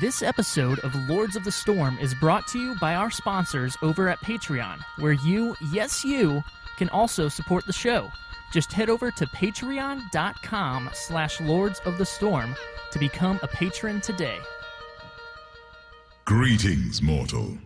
This episode of Lords of the Storm is brought to you by our sponsors over at Patreon, where you, yes you, can also support the show. Just head over to patreon.com/Lords of the Storm to become a patron today. Greetings, mortal.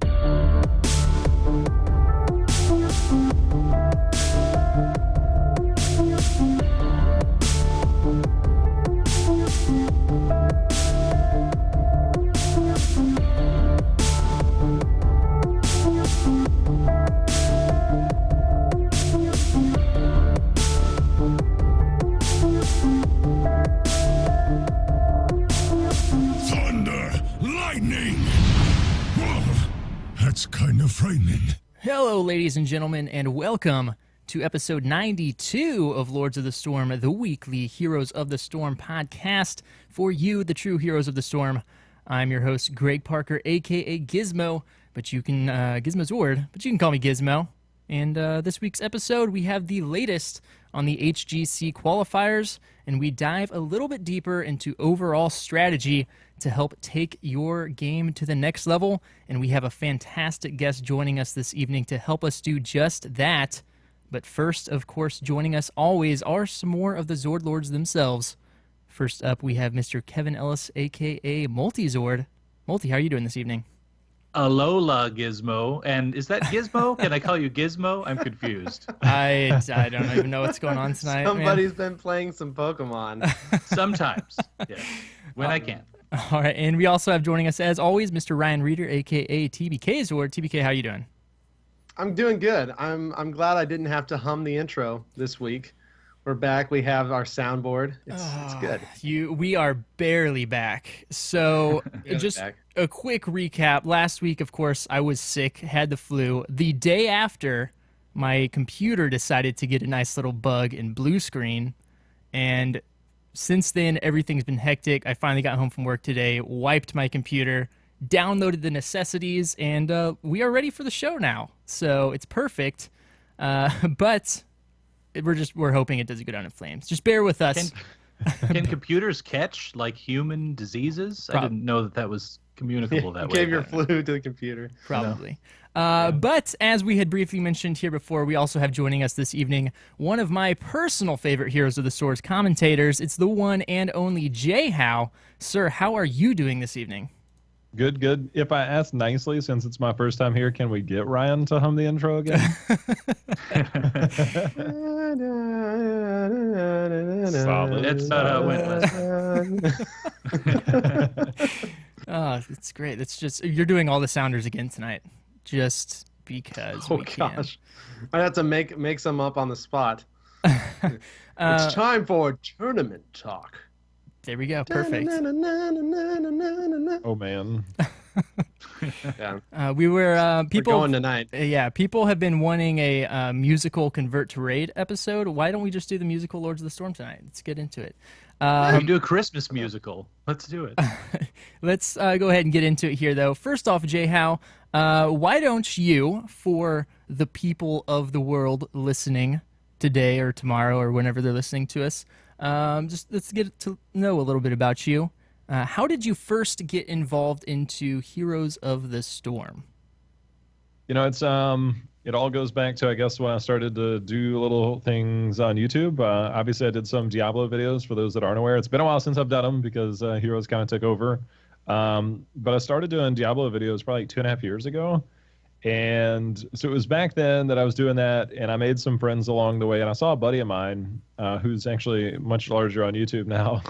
That's kind of frightening. Hello, ladies and gentlemen, and welcome to episode 92 of Lords of the Storm, the weekly Heroes of the Storm podcast for you, the true Heroes of the Storm. I'm your host, Greg Parker, a.k.a. Gizmo, but you can, Gizmo's word, but you can call me Gizmo. And this week's episode, we have the latest on the HGC qualifiers, and we dive a little bit deeper into overall strategy to help take your game to the next level. And we have a fantastic guest joining us this evening to help us do just that. But first, of course, joining us always are some more of the Zord Lords themselves. First up, we have Mr. Kevin Ellis, a.k.a. Multi-Zord. Multi, how are you doing this evening? Alola, Gizmo. And is that Gizmo? Can I call you Gizmo? I'm confused. I don't even know what's going on tonight. Somebody's been playing some Pokemon. Sometimes. Yeah. When I can. All right, and we also have joining us, as always, Mr. Ryan Reeder, a.k.a. TBK Zord. TBK, how you doing? I'm doing good. I'm glad I didn't have to hum the intro this week. We're back. We have our soundboard. It's good. We are barely back. So just a quick recap. Last week, of course, I was sick, had the flu. The day after, my computer decided to get a nice little bug in blue screen, and since then, everything's been hectic. I finally got home from work today, wiped my computer, downloaded the necessities, and we are ready for the show now. So it's perfect, but we're hoping it doesn't go down in flames. Just bear with us. Can computers catch like human diseases? I didn't know that was communicable that way. Gave your flu to the computer. Probably. But as we had briefly mentioned here before, we also have joining us this evening one of my personal favorite Heroes of the Swords commentators. It's the one and only JHow. Sir, how are you doing this evening? Good, good. If I ask nicely, since it's my first time here, can we get Ryan to hum the intro again? Solid. That's not how it went. Oh, it's great. It's just, you're doing all the sounders again tonight, just because we can. Gosh. I have to make some up on the spot. It's time for tournament talk. There we go. Perfect. Oh, man. Yeah. We were people. We're going tonight. Yeah, people have been wanting a musical convert to raid episode. Why don't we just do the musical Lords of the Storm tonight? Let's get into it. We can do a Christmas musical. Let's do it. Let's go ahead and get into it here, though. First off, JHow, why don't you, for the people of the world listening today or tomorrow or whenever they're listening to us, just let's get to know a little bit about you. How did you first get involved into Heroes of the Storm? You know, it's it all goes back to, I guess, when I started to do little things on YouTube. Obviously, I did some Diablo videos, for those that aren't aware. It's been a while since I've done them because Heroes kind of took over. But I started doing Diablo videos probably like 2.5 years ago. And so it was back then that I was doing that, and I made some friends along the way. And I saw a buddy of mine who's actually much larger on YouTube now.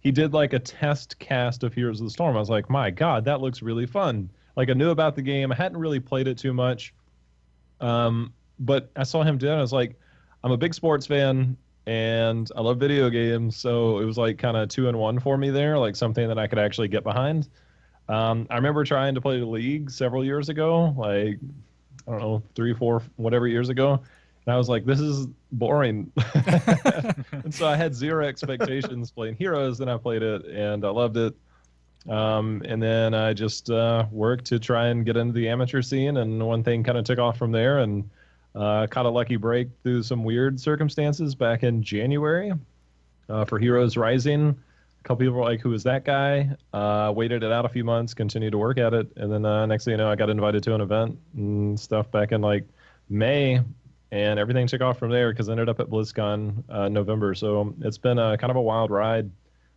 He did like a test cast of Heroes of the Storm. I was like, my God, that looks really fun. Like, I knew about the game. I hadn't really played it too much. But I saw him do it. I was like, I'm a big sports fan, and I love video games. So it was like kind of 2-in-1 for me there, like something that I could actually get behind. I remember trying to play the League several years ago, like, I don't know, 3, 4, whatever years ago. And I was like, this is boring. And so I had zero expectations playing Heroes, and I played it, and I loved it. And then I just worked to try and get into the amateur scene, and one thing kind of took off from there, and caught a lucky break through some weird circumstances back in January for Heroes Rising. A couple people were like, "Who is that guy?" Waited it out a few months, continued to work at it, and then next thing you know, I got invited to an event and stuff back in like May, and everything took off from there because I ended up at BlizzCon in November. So it's been kind of a wild ride,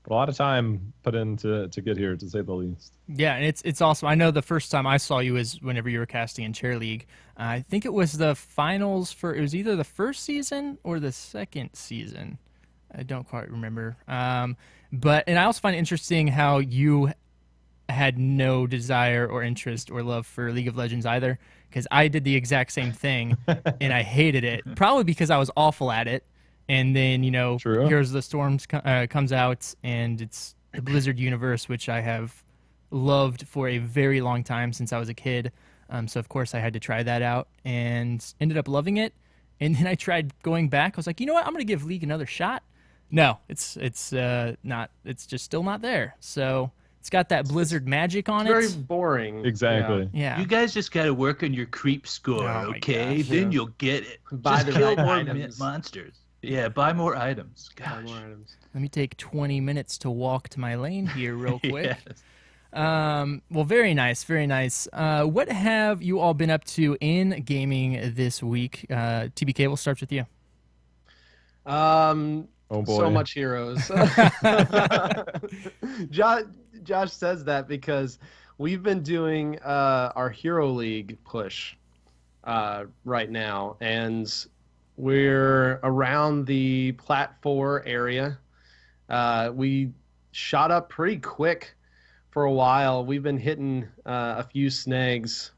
but a lot of time put in to get here, to say the least. Yeah, and it's awesome. I know the first time I saw you was whenever you were casting in Chair League. I think it was the finals it was either the first season or the second season. I don't quite remember. And I also find it interesting how you had no desire or interest or love for League of Legends either, because I did the exact same thing and I hated it, probably because I was awful at it. And then, True. Heroes of the Storm comes out, and it's the Blizzard universe, which I have loved for a very long time since I was a kid. So, of course, I had to try that out and ended up loving it. And then I tried going back. I was like, you know what? I'm going to give League another shot. No, it's not. It's just still not there. So it's got that Blizzard magic on Very it. boring. Exactly. Yeah. You guys just got to work on your creep score, Oh my okay? gosh. Then Yeah. you'll get it. Buy Just the kill right more items. monsters. Yeah, buy more items. Buy Gosh. more items. Let me take 20 minutes to walk to my lane here real quick. Yes. Well, very nice, very nice. What have you all been up to in gaming this week? TBK, we'll start with you. Oh boy. So much Heroes. Josh says that because we've been doing our Hero League push right now, and we're around the Plat 4 area. We shot up pretty quick for a while. We've been hitting a few snags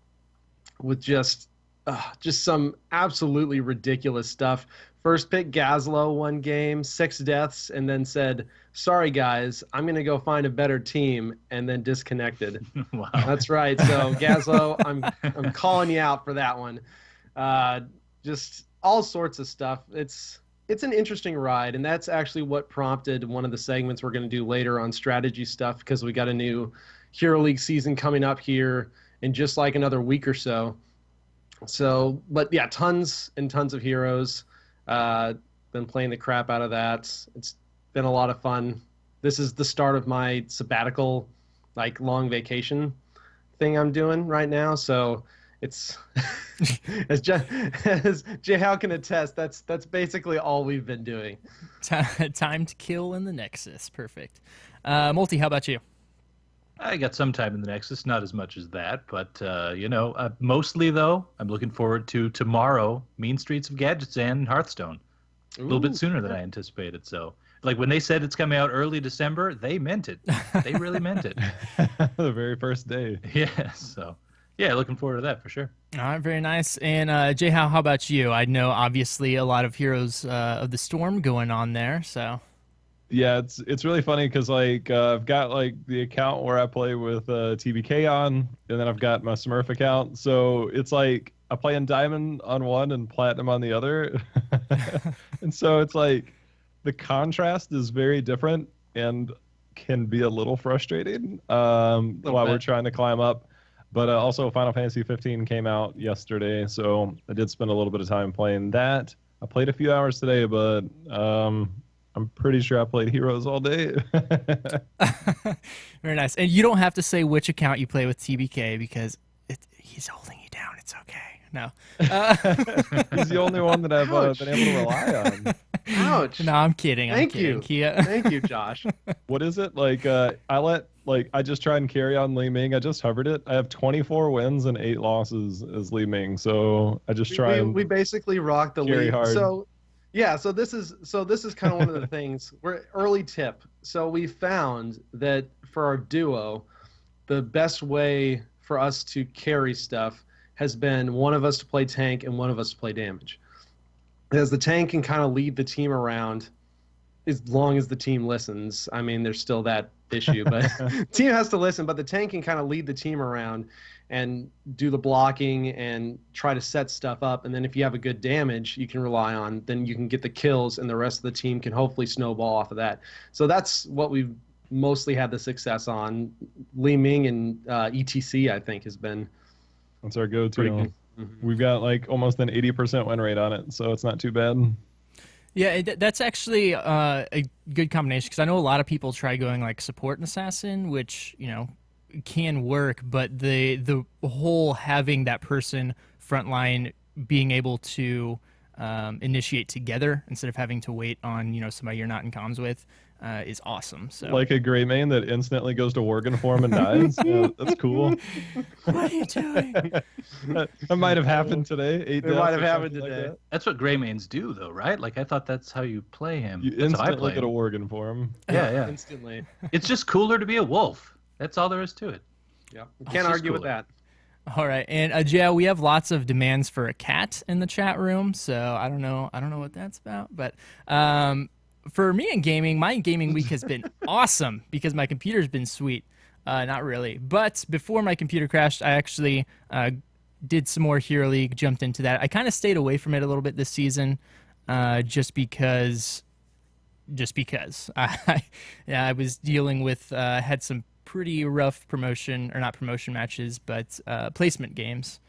with just some absolutely ridiculous stuff. First pick Gazlo one game, 6 deaths, and then said, "Sorry guys, I'm going to go find a better team," and then disconnected. Wow. That's right. So Gazlo, I'm calling you out for that one. Just all sorts of stuff. It's an interesting ride, and that's actually what prompted one of the segments we're going to do later on strategy stuff, because we got a new Hero League season coming up here in just like another week or so. So, but yeah, tons and tons of heroes. Been playing the crap out of that. It's been a lot of fun. This is the start of my sabbatical, like long vacation thing I'm doing right now. So it's as JHow can attest, that's basically all we've been doing. Time to kill in the Nexus. Perfect. Multi, how about you? I got some time in the Nexus, not as much as that, but mostly though, I'm looking forward to tomorrow, Mean Streets of Gadgets and Hearthstone. A little bit sooner than I anticipated. So, like when they said it's coming out early December, they meant it. They really meant it. The very first day. Yeah. So, yeah, looking forward to that for sure. All right, very nice. And JHow, how about you? I know obviously a lot of Heroes of the Storm going on there. So. Yeah, it's really funny because like I've got like the account where I play with TBK on, and then I've got my Smurf account. So it's like I play in Diamond on one and Platinum on the other, and so it's like the contrast is very different and can be a little frustrating while we're trying to climb up. But also Final Fantasy 15 came out yesterday, so I did spend a little bit of time playing that. I played a few hours today, but I'm pretty sure I played Heroes all day. Very nice. And you don't have to say which account you play with TBK because he's holding you down. It's okay. No. He's the only one that I've been able to rely on. Ouch. No, I'm kidding. Thank you. Yeah. Thank you, Josh. What is it? Like I just try and carry on Li Ming. I just hovered it. I have 24 wins and 8 losses as Li Ming. So I just try we basically rock the carry league. hard. So yeah, so this is kind of one of the things. We're early tip. So we found that for our duo, the best way for us to carry stuff has been one of us to play tank and one of us to play damage. Because the tank can kind of lead the team around as long as the team listens. I mean, there's still that issue, but team has to listen, but the tank can kind of lead the team around and do the blocking and try to set stuff up. And then if you have a good damage you can rely on, then you can get the kills and the rest of the team can hopefully snowball off of that. So that's what we've mostly had the success on. Li Ming and ETC, I think, has been That's our go-to. pretty good. We've got like almost an 80% win rate on it, so it's not too bad. Yeah, that's actually a good combination because I know a lot of people try going like support and assassin, which can work, but the whole having that person frontline being able to initiate together instead of having to wait on somebody you're not in comms with is awesome. So Like a gray main that instantly goes to Worgen form and dies. Yeah, that's cool. what are you doing? That might have happened today. It might have happened today. That's what gray mains do, though, right? Like I thought that's how you play him. You That's how I instantly play get a him. Worgen form. Yeah. Instantly. It's just cooler to be a wolf. That's all there is to it. Yeah, It's can't just argue with cooler. that. All right, and JHow, we have lots of demands for a cat in the chat room, so I don't know what that's about, but for me in gaming, my gaming week has been awesome because my computer's been sweet. Not really, but before my computer crashed, I actually did some more Hero League, jumped into that. I kind of stayed away from it a little bit this season, just because I was dealing with had some pretty rough promotion, or not promotion matches, but placement games,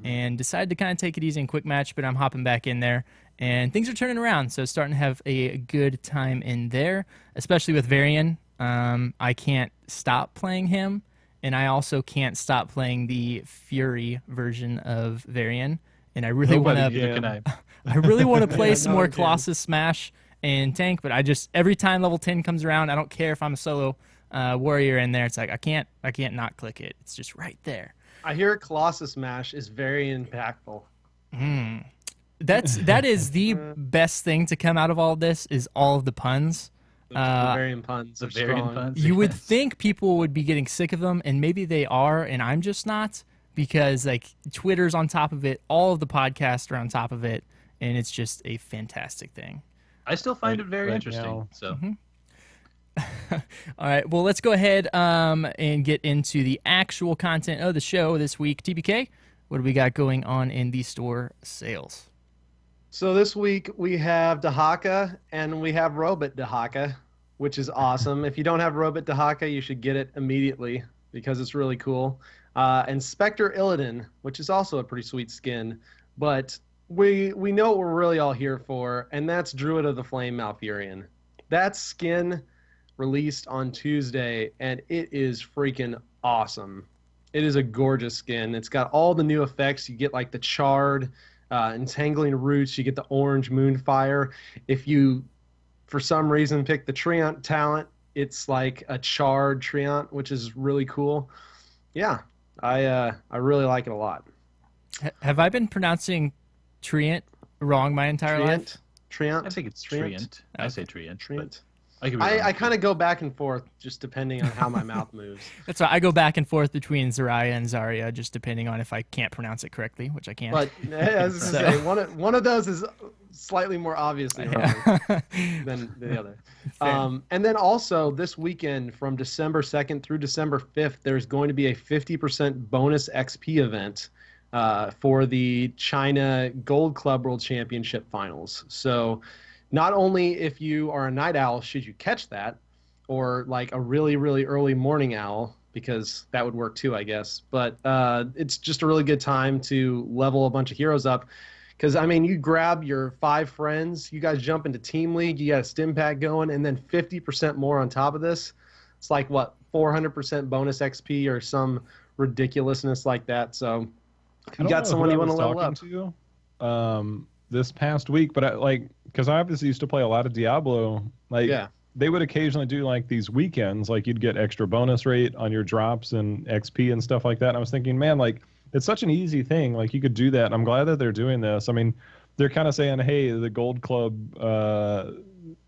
and decided to kind of take it easy and quick match, but I'm hopping back in there, and things are turning around, so starting to have a good time in there, especially with Varian. I can't stop playing him, and I also can't stop playing the Fury version of Varian, and I really want Nobody to can. I really want to play Yeah, some no more one can. Colossus Smash and tank, but I just every time level 10 comes around, I don't care if I'm a solo warrior in there. It's like I can't not click it. It's just right there. I hear Colossus Smash is very impactful. That is the best thing to come out of all this is all of the puns. The Varian puns The are Varian strong. puns. You would Yes. think people would be getting sick of them, and maybe they are, and I'm just not, because like Twitter's on top of it, all of the podcasts are on top of it, and it's just a fantastic thing. I still find Right- it very right interesting. now. So All right, well, let's go ahead and get into the actual content of the show this week. TBK, what do we got going on in the store sales? So this week we have Dahaka and we have Robot Dahaka, which is awesome. If you don't have Robot Dahaka, you should get it immediately because it's really cool. And Spectre Illidan, which is also a pretty sweet skin. But we know what we're really all here for, and that's Druid of the Flame Malfurion. That skin released on Tuesday, and it is freaking awesome. It is a gorgeous skin. It's got all the new effects. You get like the charred, entangling roots. You get the orange moonfire. If you, for some reason, pick the Treant talent, it's like a charred Treant, which is really cool. Yeah, I really like it a lot. Have I been pronouncing Treant wrong my entire life? Treant. I think it's Treant. Treant. I say Treant. Treant. I could be wrong. I kind of go back and forth just depending on how my mouth moves. That's right. I go back and forth between Zarya and Zarya, just depending on if I can't pronounce it correctly, which I can't. But as I say, one of those is slightly more obviously wrong than the other. Fair. And then also this weekend from December 2nd through December 5th, there's going to be a 50% bonus XP event for the China Gold Club World Championship Finals. So not only if you are a night owl should you catch that, or like a really, really early morning owl, because that would work too, I guess. But it's just a really good time to level a bunch of heroes up. Because, I mean, you grab your 5 friends, you guys jump into Team League, you got a stim pack going, and then 50% more on top of this. It's like, what, 400% bonus XP or some ridiculousness like that. So if you got someone you want to level up. To, this past week, but because I obviously used to play a lot of Diablo, Yeah. they would occasionally do like these weekends, like you'd get extra bonus rate on your drops and XP and stuff like that. And I was thinking, man, like it's such an easy thing. Like you could do that. And I'm glad that they're doing this. I mean, they're kind of saying, hey, the Gold Club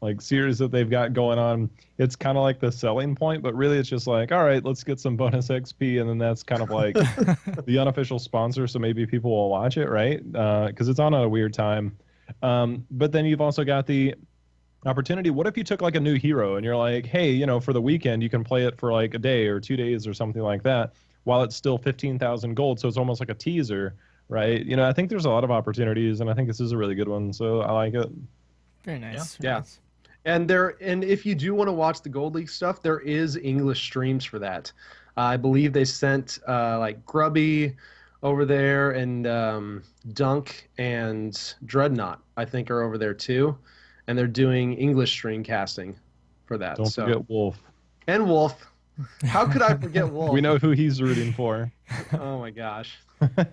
like series that they've got going on, it's kind of like the selling point, but really it's just like, all right, let's get some bonus XP, and then that's kind of like the unofficial sponsor, so maybe people will watch it, right? Because it's on at a weird time. But then you've also got the opportunity. What if you took like a new hero and you're like, hey, you know, for the weekend you can play it for like a day or 2 days or something like that, while it's still 15,000 gold, so it's almost like a teaser, right? You know, I think there's a lot of opportunities, and I think this is a really good one, so I like it. Very nice. Yeah. Very nice. And if you do want to watch the Gold League stuff, there is English streams for that. I believe they sent like Grubby over there, and Dunk and Dreadnought, I think, are over there too. and they're doing English stream casting for that. Don't forget Wolf. And Wolf. How could I forget Wolf? We know who he's rooting for. Oh my gosh.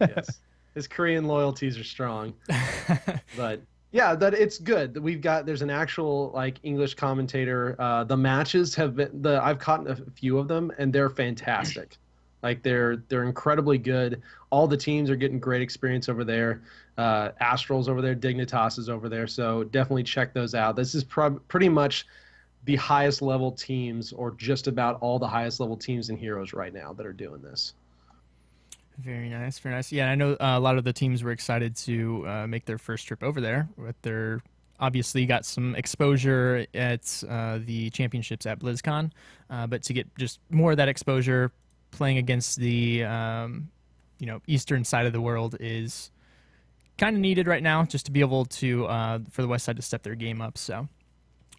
Yes. His Korean loyalties are strong. But yeah, that it's good. There's an actual like English commentator. The matches have been I've caught a few of them and they're fantastic. Like they're incredibly good. All the teams are getting great experience over there. Astral's over there, Dignitas is over there. So definitely check those out. This is pretty much the highest level teams, or just about all the highest level teams in Heroes right now that are doing this. Very nice, very nice. Yeah, I know a lot of the teams were excited to make their first trip over there. But they're obviously got some exposure at the championships at BlizzCon, but to get just more of that exposure playing against the eastern side of the world is kind of needed right now, just to be able to for the West side to step their game up. So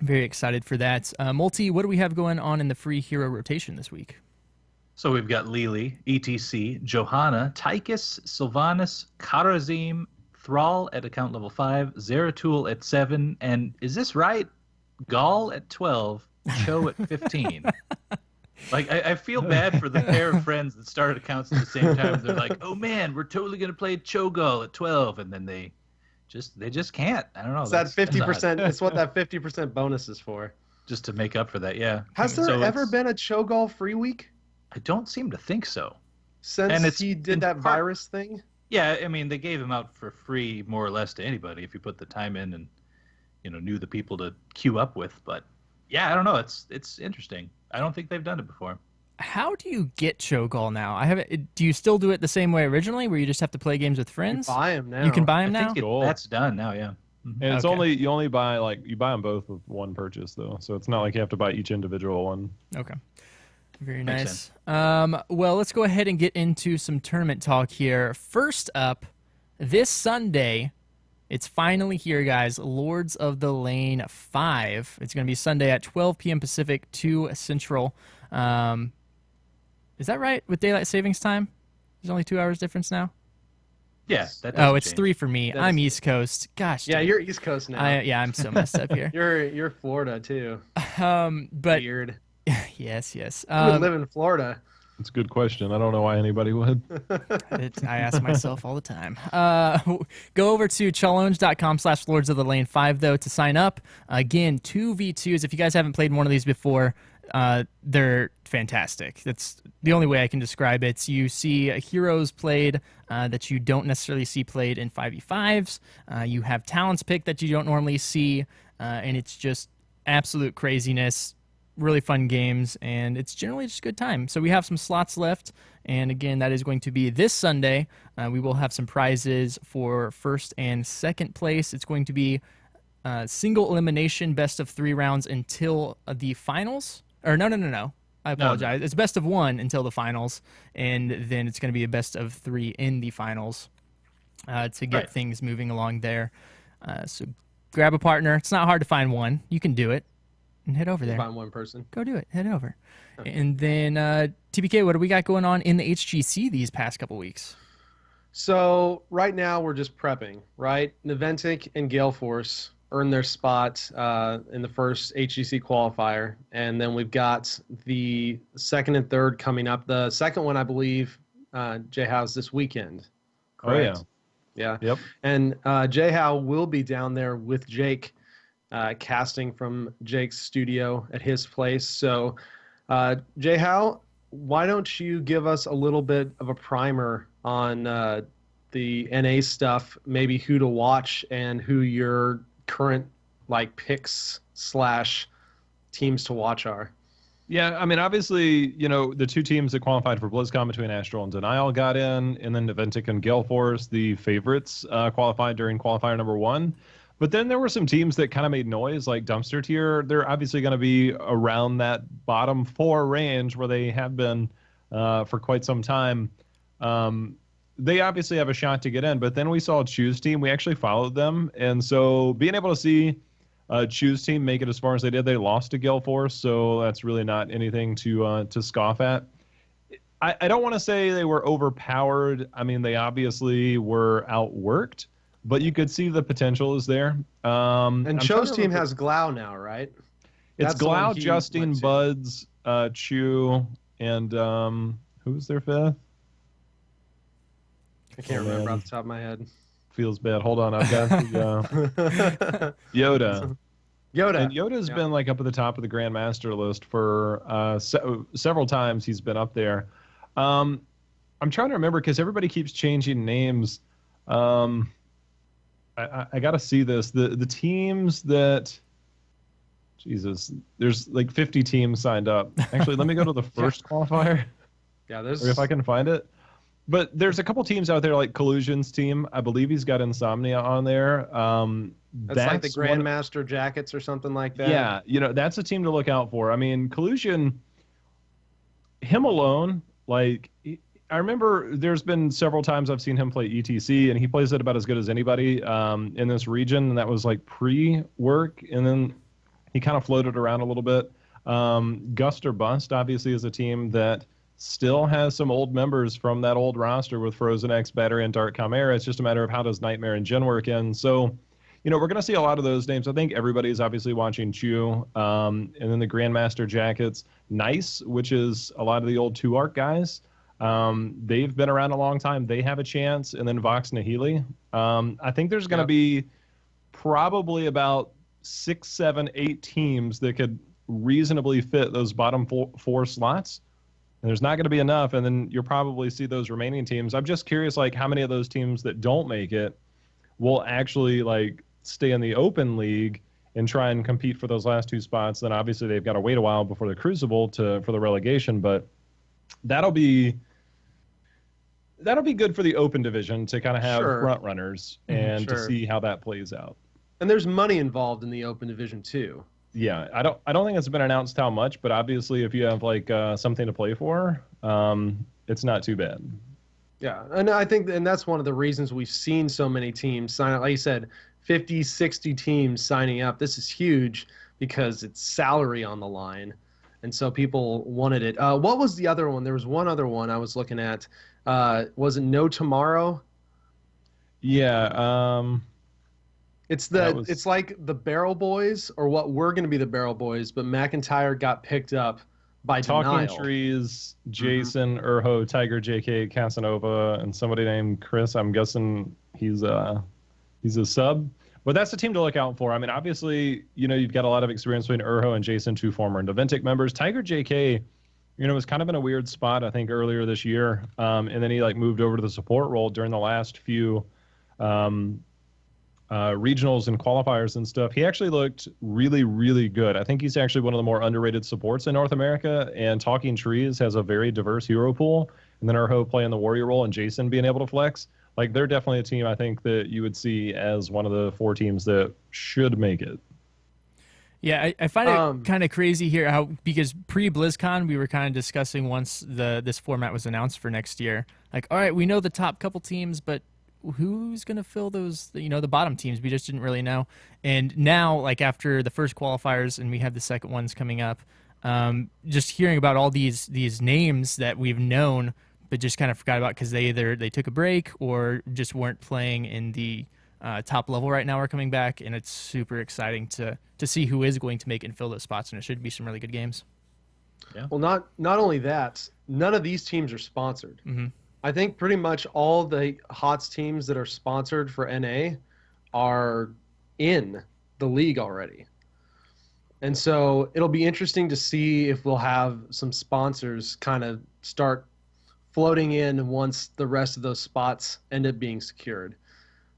very excited for that. Multi, what do we have going on in the free hero rotation this week? So we've got Lili, ETC, Johanna, Tychus, Sylvanas, Karazim, Thrall at account level 5, Zeratul at 7, and is this right? Gall at 12, Cho at 15. Like, I feel bad for the pair of friends that started accounts at the same time. They're like, oh man, we're totally going to play Cho'Gall at 12, and then they just can't. I don't know. It's that 50%. It's what that 50% bonus is for. Just to make up for that, yeah. Has there ever been a Cho'Gall free week? I don't seem to think so. Since he did that virus thing? Yeah, I mean, they gave him out for free, more or less, to anybody if you put the time in and, knew the people to queue up with. But, yeah, I don't know. It's interesting. I don't think they've done it before. How do you get Cho'Gall now? Do you still do it the same way originally, where you just have to play games with friends? You buy him now. You can buy him now? That's done now, yeah. And it's you only buy you buy them both with one purchase though, so it's not like you have to buy each individual one. Okay, very Makes nice. Well, let's go ahead and get into some tournament talk here. First up, this Sunday, it's finally here, guys. Lords of the Lane 5. It's going to be Sunday at 12 p.m. Pacific, 2 Central. Is that right with daylight savings time? There's only 2 hours difference now. Yeah. It's 3 for me. I'm East Coast. Gosh. Yeah, dude. you're East Coast now. I'm so messed up here. You're Florida too. But weird. yes. Who would live in Florida? It's a good question. I don't know why anybody would. I ask myself all the time. Go over to challenge.com/Lords of the Lane 5 though to sign up. Again, 2v2s. If you guys haven't played one of these before, they're fantastic. That's the only way I can describe it. You see heroes played that you don't necessarily see played in 5v5s. You have talents picked that you don't normally see, and it's just absolute craziness. Really fun games, and it's generally just a good time. So we have some slots left, and again, that is going to be this Sunday. We will have some prizes for first and second place. It's going to be single elimination, best of 3 rounds until the finals. Or no. I apologize. It's best of 1 until the finals, and then it's going to be a best of 3 in the finals to get things moving along there. So grab a partner. It's not hard to find one. You can do it. And head over there. Find one person. Go do it. Head over. Okay. And then, TBK, what do we got going on in the HGC these past couple weeks? So right now we're just prepping, right? Naventic and Gale Force earned their spot in the first HGC qualifier. And then we've got the second and third coming up. The second one, I believe, JHow's this weekend. Correct? Oh, yeah. Yeah. Yep. And JHow will be down there with Jake, casting from Jake's studio at his place. So, JHow, why don't you give us a little bit of a primer on the NA stuff, maybe who to watch and who your current picks / teams to watch are? Yeah, I mean, obviously, the 2 teams that qualified for BlizzCon between Astral and Denial got in, and then Naventic and Gale Force, the favorites, qualified during qualifier number 1. But then there were some teams that kind of made noise, like Dumpster Tier. They're obviously going to be around that bottom 4 range where they have been for quite some time. They obviously have a shot to get in, but then we saw Choose Team. We actually followed them. And so being able to see Choose Team make it as far as they did, they lost to Gale Force, so that's really not anything to scoff at. I don't want to say they were overpowered. I mean, they obviously were outworked. but you could see the potential is there. And I'm Cho's trying to team remember- has Glau now, right? it's That's the one Glau, he Justine, went to. Buds, Chew, and who's their fifth? I can't Oh, remember man. off the top of my head. Feels bad. Hold on, I've got the Yoda. Yoda. And Yoda's been like up at the top of the Grandmaster list for several times. He's been up there. I'm trying to remember because everybody keeps changing names. I got to see this. The teams that, Jesus, there's like 50 teams signed up. Actually, let me go to the first qualifier, Yeah, or if I can find it. But there's a couple teams out there like Collusion's team. I believe he's got Insomnia on there. that's like the one- Grandmaster Jackets or something like that. Yeah, that's a team to look out for. I mean, Collusion, him alone, like, I remember there's been several times I've seen him play ETC, and he plays it about as good as anybody in this region, and that was like pre-work, and then he kind of floated around a little bit. Gust or Bust, obviously, is a team that still has some old members from that old roster with Frozen X, Battery, and Dark Chimera. It's just a matter of how does Nightmare and Gen work in. So, we're going to see a lot of those names. I think everybody's obviously watching Chew, and then the Grandmaster Jackets. Nice, which is a lot of the old 2-Arc guys. They've been around a long time. They have a chance. And then Vox Nihili. I think there's going to be probably about 6, 7, 8 teams that could reasonably fit those bottom four slots. And there's not going to be enough, and then you'll probably see those remaining teams. I'm just curious, like, how many of those teams that don't make it will actually, like, stay in the open league and try and compete for those last 2 spots. Then obviously they've got to wait a while before the Crucible for the relegation, but that'll be good for the open division to kind of have front runners and to see how that plays out. And there's money involved in the open division too. Yeah, I don't think it's been announced how much, but obviously if you have like something to play for, it's not too bad. Yeah, and I think and that's one of the reasons we've seen so many teams sign up. Like you said, 50, 60 teams signing up. This is huge because it's salary on the line. And so people wanted it. What was the other one? There was one other one I was looking at. Was it No Tomorrow? Yeah, it's like the Barrel Boys, or what were going to be the Barrel Boys, but McIntyre got picked up by Talking Denial. Trees, Jason, Urho, Tiger, JK, Casanova, and somebody named Chris. I'm guessing he's a sub. But that's the team to look out for. I mean, obviously, you've got a lot of experience between Urho and Jason, 2 former Noventic members. Tiger, JK, was kind of in a weird spot, I think, earlier this year. And then he moved over to the support role during the last few regionals and qualifiers and stuff. He actually looked really, really good. I think he's actually one of the more underrated supports in North America, and Talking Trees has a very diverse hero pool. And then Urho playing the warrior role and Jason being able to flex. They're definitely a team I think that you would see as one of the 4 teams that should make it. Yeah, I find it kind of crazy here because pre-BlizzCon we were kind of discussing once this format was announced for next year. All right, we know the top couple teams, but who's going to fill those, the bottom teams? We just didn't really know. And now, after the first qualifiers and we have the second ones coming up, just hearing about all these names that we've known but just kind of forgot about because they took a break or just weren't playing in the top level right now are coming back, and it's super exciting to see who is going to make and fill those spots, and it should be some really good games. Yeah. Well, not only that, none of these teams are sponsored. Mm-hmm. I think pretty much all the HOTS teams that are sponsored for NA are in the league already. And so it'll be interesting to see if we'll have some sponsors kind of start floating in once the rest of those spots end up being secured.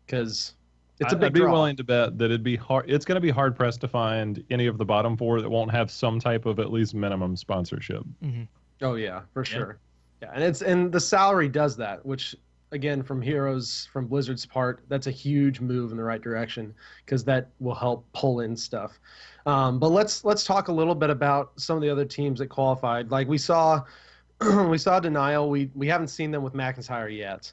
Because it's a big I'd be draw. willing to bet that it'd be hard. It's going to be hard pressed to find any of the bottom 4 that won't have some type of at least minimum sponsorship. Mm-hmm. Oh yeah, for sure. Yeah, and the salary does that, which again from Blizzard's part, that's a huge move in the right direction because that will help pull in stuff. But let's talk a little bit about some of the other teams that qualified. We saw Denial. We haven't seen them with McIntyre yet,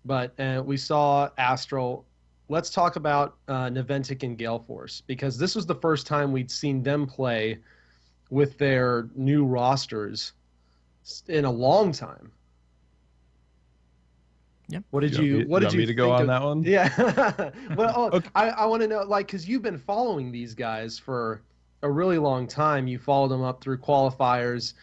but we saw Astral. Let's talk about Noventic and Gale Force, because this was the first time we'd seen them play with their new rosters in a long time. What did you want me to go think on of, that one? Yeah. Well, Okay. I want to know, like, because you've been following these guys for a really long time. You followed them up through qualifiers.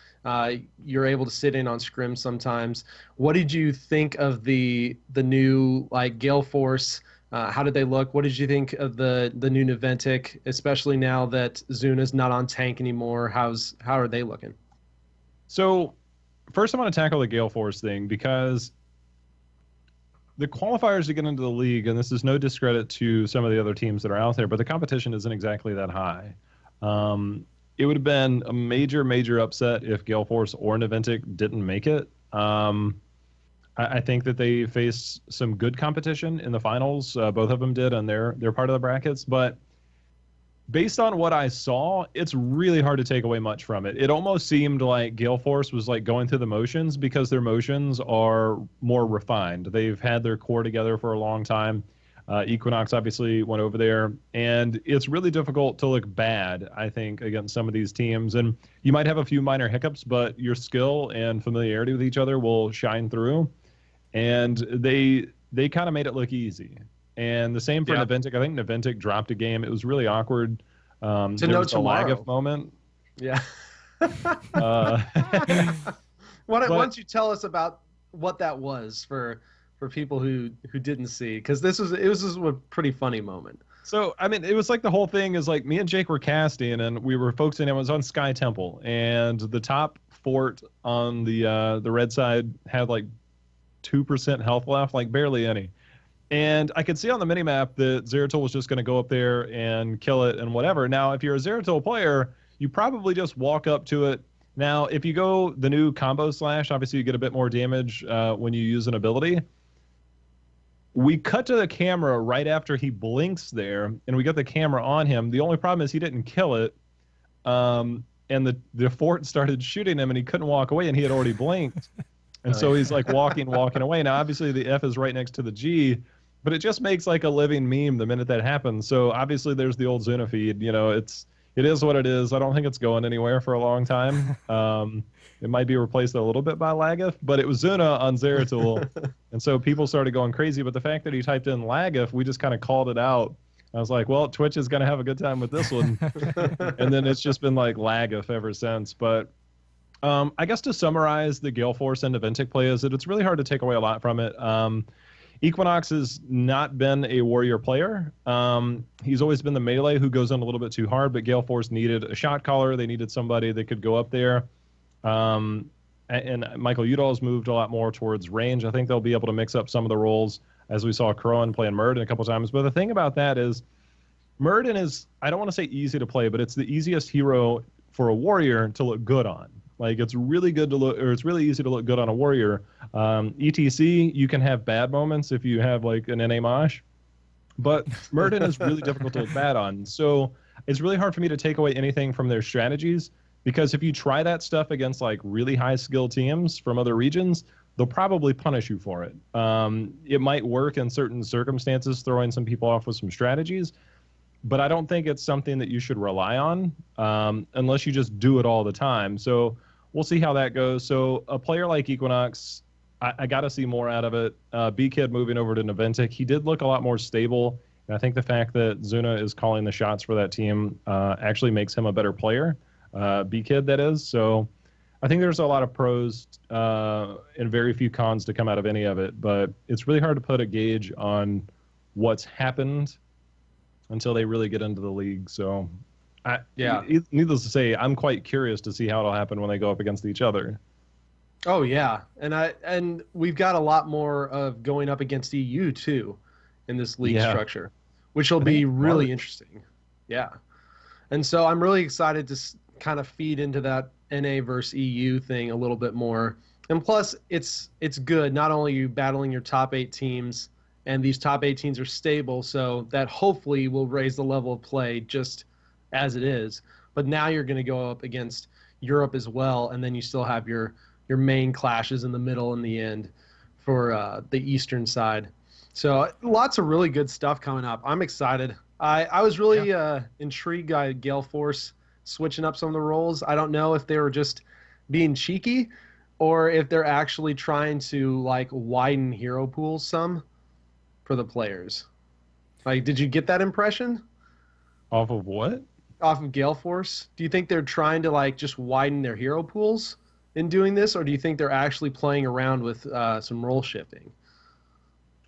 You're able to sit in on scrims sometimes. What did you think of the new like Gale Force? How did they look? What did you think of the new Naventic, especially now that Zuna's not on tank anymore? How are they looking? So first, I want to tackle the Gale Force thing because the qualifiers to get into the league, and this is no discredit to some of the other teams that are out there, but the competition isn't exactly that high. It would have been a major upset if Gale Force or Naventic didn't make it. I think that they faced some good competition in the finals. Both of them did on their part of the brackets, but based on what I saw, it's really hard to take away much from it. It almost seemed like Gale Force was like going through the motions because their motions are more refined. They've had their core together for a long time. Equinox obviously went over there, and it's really difficult to look bad, I think, against some of these teams. And you might have a few minor hiccups, but your skill and familiarity with each other will shine through. And they kind of made it look easy. And the same for Naventic. I think Naventic dropped a game. It was really awkward. There was a Lagif moment. Yeah. Why don't you tell us about what that was for people who didn't see? Because it was a pretty funny moment. So, I mean, it was like the whole thing is like me and Jake were casting, and we were focusing. It was on Sky Temple, and the top fort on the red side had like 2% health left, like barely any. And I could see on the minimap that Zeratul was just going to go up there and kill it and whatever. Now, if you're a Zeratul player, you probably just walk up to it. Now, if you go the new combo slash, obviously you get a bit more damage when you use an ability. We cut to the camera right after he blinks there, and we got the camera on him. The only problem is he didn't kill it. And the fort started shooting him, and he couldn't walk away, and he had already blinked. And so he's like walking away. Now, obviously, the F is right next to the G, but it just makes like a living meme the minute that happens. So obviously, there's the old Zuna feed. You know, it is what it is. I don't think it's going anywhere for a long time. It might be replaced a little bit by Lagif, but it was Zuna on Zeratul. And so people started going crazy. But the fact that he typed in Lagif, we just kind of called it out. I was like, well, Twitch is going to have a good time with this one. And then it's just been like Lagif ever since. But I guess to summarize the Gale Force and Naventic play is that it's really hard to take away a lot from it. Equinox has not been a warrior player. He's always been the melee who goes in a little bit too hard, but Gale Force needed a shot caller. They needed somebody that could go up there. And Michael Udall's moved a lot more towards range. I think they'll be able to mix up some of the roles, as we saw Crowan playing Murden a couple times. But the thing about that is Murden is, I don't want to say easy to play, but it's the easiest hero for a warrior to look good on. Like, it's really good to look, or it's really easy to look good on a warrior. ETC, you can have bad moments if you have like an NA Mosh, but Murden is really difficult to look bad on. So it's really hard for me to take away anything from their strategies, because if you try that stuff against like really high skill teams from other regions, they'll probably punish you for it. It might work in certain circumstances, throwing some people off with some strategies, but I don't think it's something that you should rely on unless you just do it all the time. So we'll see how that goes. So a player like Equinox, I got to see more out of it. B-Kid moving over to Naventic, he did look a lot more stable. And I think the fact that Zuna is calling the shots for that team actually makes him a better player. B-Kid, that is. So I think there's a lot of pros and very few cons to come out of any of it. But it's really hard to put a gauge on what's happened until they really get into the league. So, needless to say, I'm quite curious to see how it'll happen when they go up against each other. Oh yeah, and we've got a lot more of going up against EU too in this league structure, which will be really interesting. Yeah, and so I'm really excited to kind of feed into that NA versus EU thing a little bit more. And plus, it's good. Not only are you battling your top 8 teams, and these top 8 teams are stable, so that hopefully will raise the level of play just as it is. But now you're going to go up against Europe as well, and then you still have your main clashes in the middle and the end for the Eastern side. So lots of really good stuff coming up. I'm excited. I was really intrigued by Gale Force switching up some of the roles. I don't know if they were just being cheeky or if they're actually trying to like widen hero pools some for the players. Like, did you get that impression Off of what? off of Gale Force? Do you think they're trying to like just widen their hero pools in doing this, or do you think they're actually playing around with some role shifting?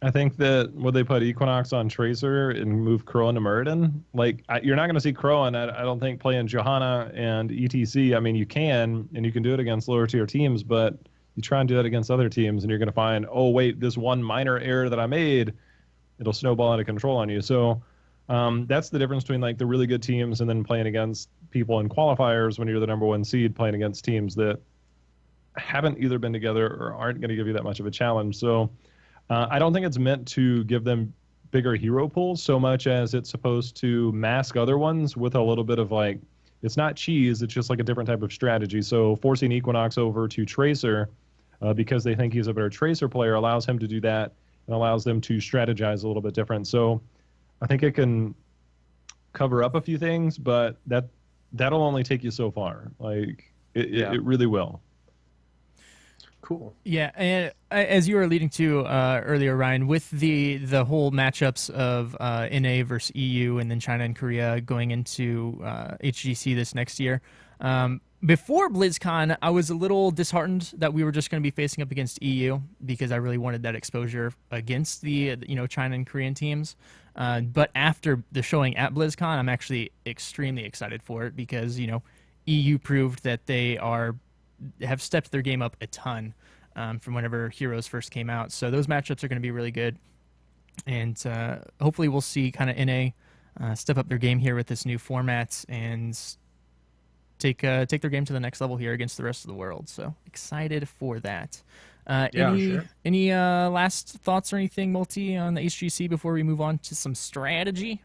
I think that would they put Equinox on Tracer and move Crowan to Muradin? Like, you're not going to see Crowan, I don't think, playing Johanna and ETC. I mean, you can, and you can do it against lower tier teams, but you try and do that against other teams, and you're going to find, oh, wait, this one minor error that I made, it'll snowball out of control on you. So that's the difference between like the really good teams and then playing against people in qualifiers when you're the number 1 seed, playing against teams that haven't either been together or aren't going to give you that much of a challenge. So I don't think it's meant to give them bigger hero pools so much as it's supposed to mask other ones with a little bit of like, it's not cheese, it's just like a different type of strategy. So forcing Equinox over to Tracer because they think he's a better Tracer player allows him to do that and allows them to strategize a little bit different. So I think it can cover up a few things, but that'll only take you so far. Like it really will. Cool. Yeah, and as you were alluding to earlier, Ryan, with the whole matchups of NA versus EU and then China and Korea going into HGC this next year, before BlizzCon, I was a little disheartened that we were just going to be facing up against EU because I really wanted that exposure against the China and Korean teams. But after the showing at BlizzCon, I'm actually extremely excited for it because EU proved that they have stepped their game up a ton from whenever Heroes first came out. So those matchups are going to be really good. And hopefully we'll see kind of NA step up their game here with this new format and take their game to the next level here against the rest of the world. So excited for that. Any last thoughts or anything, Multi, on the HGC before we move on to some strategy?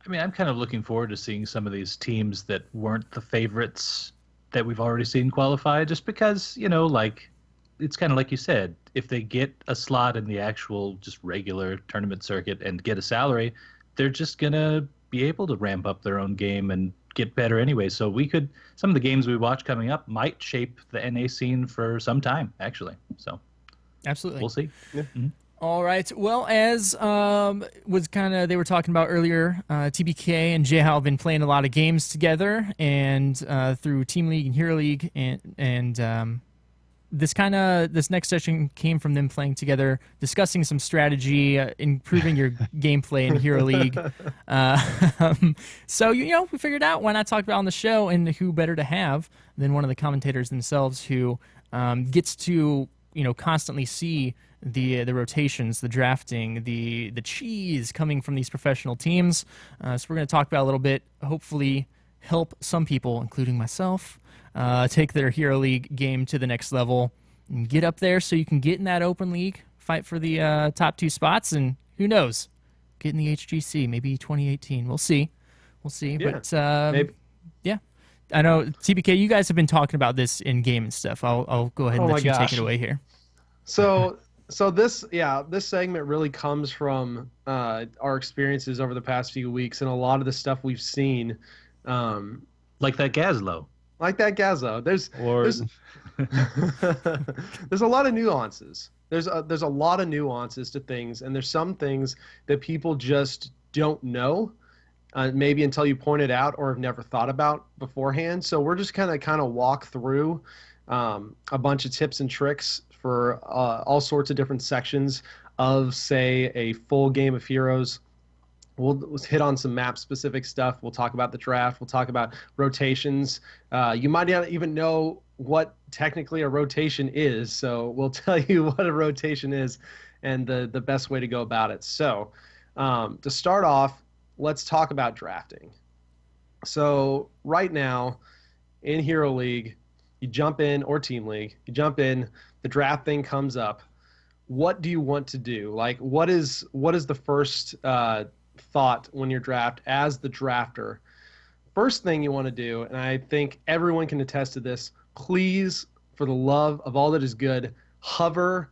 I mean, I'm kind of looking forward to seeing some of these teams that weren't the favorites that we've already seen qualify, just because, like, it's kind of like you said, if they get a slot in the actual just regular tournament circuit and get a salary, they're just going to be able to ramp up their own game and get better anyway. So some of the games we watch coming up might shape the NA scene for some time, actually. So absolutely, we'll see. Yeah. Mm-hmm. All right. Well, as was kind of they were talking about earlier, TBK and JHow have been playing a lot of games together, and through Team League and Hero League, and this next session came from them playing together, discussing some strategy, improving your gameplay in Hero League. So we figured out why not talk about it on the show, and who better to have than one of the commentators themselves who gets to constantly see the rotations, the drafting, the cheese coming from these professional teams. So we're going to talk about a little bit, hopefully help some people, including myself, take their Hero League game to the next level and get up there so you can get in that open league, fight for the top 2 spots, and who knows, get in the HGC, maybe 2018. We'll see. Yeah, but maybe. Yeah. I know, TBK, you guys have been talking about this in game and stuff. I'll go ahead and let you take it away here. So this segment really comes from our experiences over the past few weeks and a lot of the stuff we've seen. Like that Gazlo. There's a lot of nuances. There's a lot of nuances to things, and there's some things that people just don't know, maybe until you point it out or have never thought about beforehand. So we're just kind of walk through a bunch of tips and tricks for all sorts of different sections of, say, a full game of Heroes. We'll hit on some map-specific stuff. We'll talk about the draft. We'll talk about rotations. You might not even know what technically a rotation is, so we'll tell you what a rotation is and the best way to go about it. So to start off, let's talk about drafting. So right now in Hero League, you jump in, or Team League, you jump in, the draft thing comes up. What do you want to do? Like, what is the first thought when you're draft as the drafter? First thing you want to do, and I think everyone can attest to this, please, for the love of all that is good, hover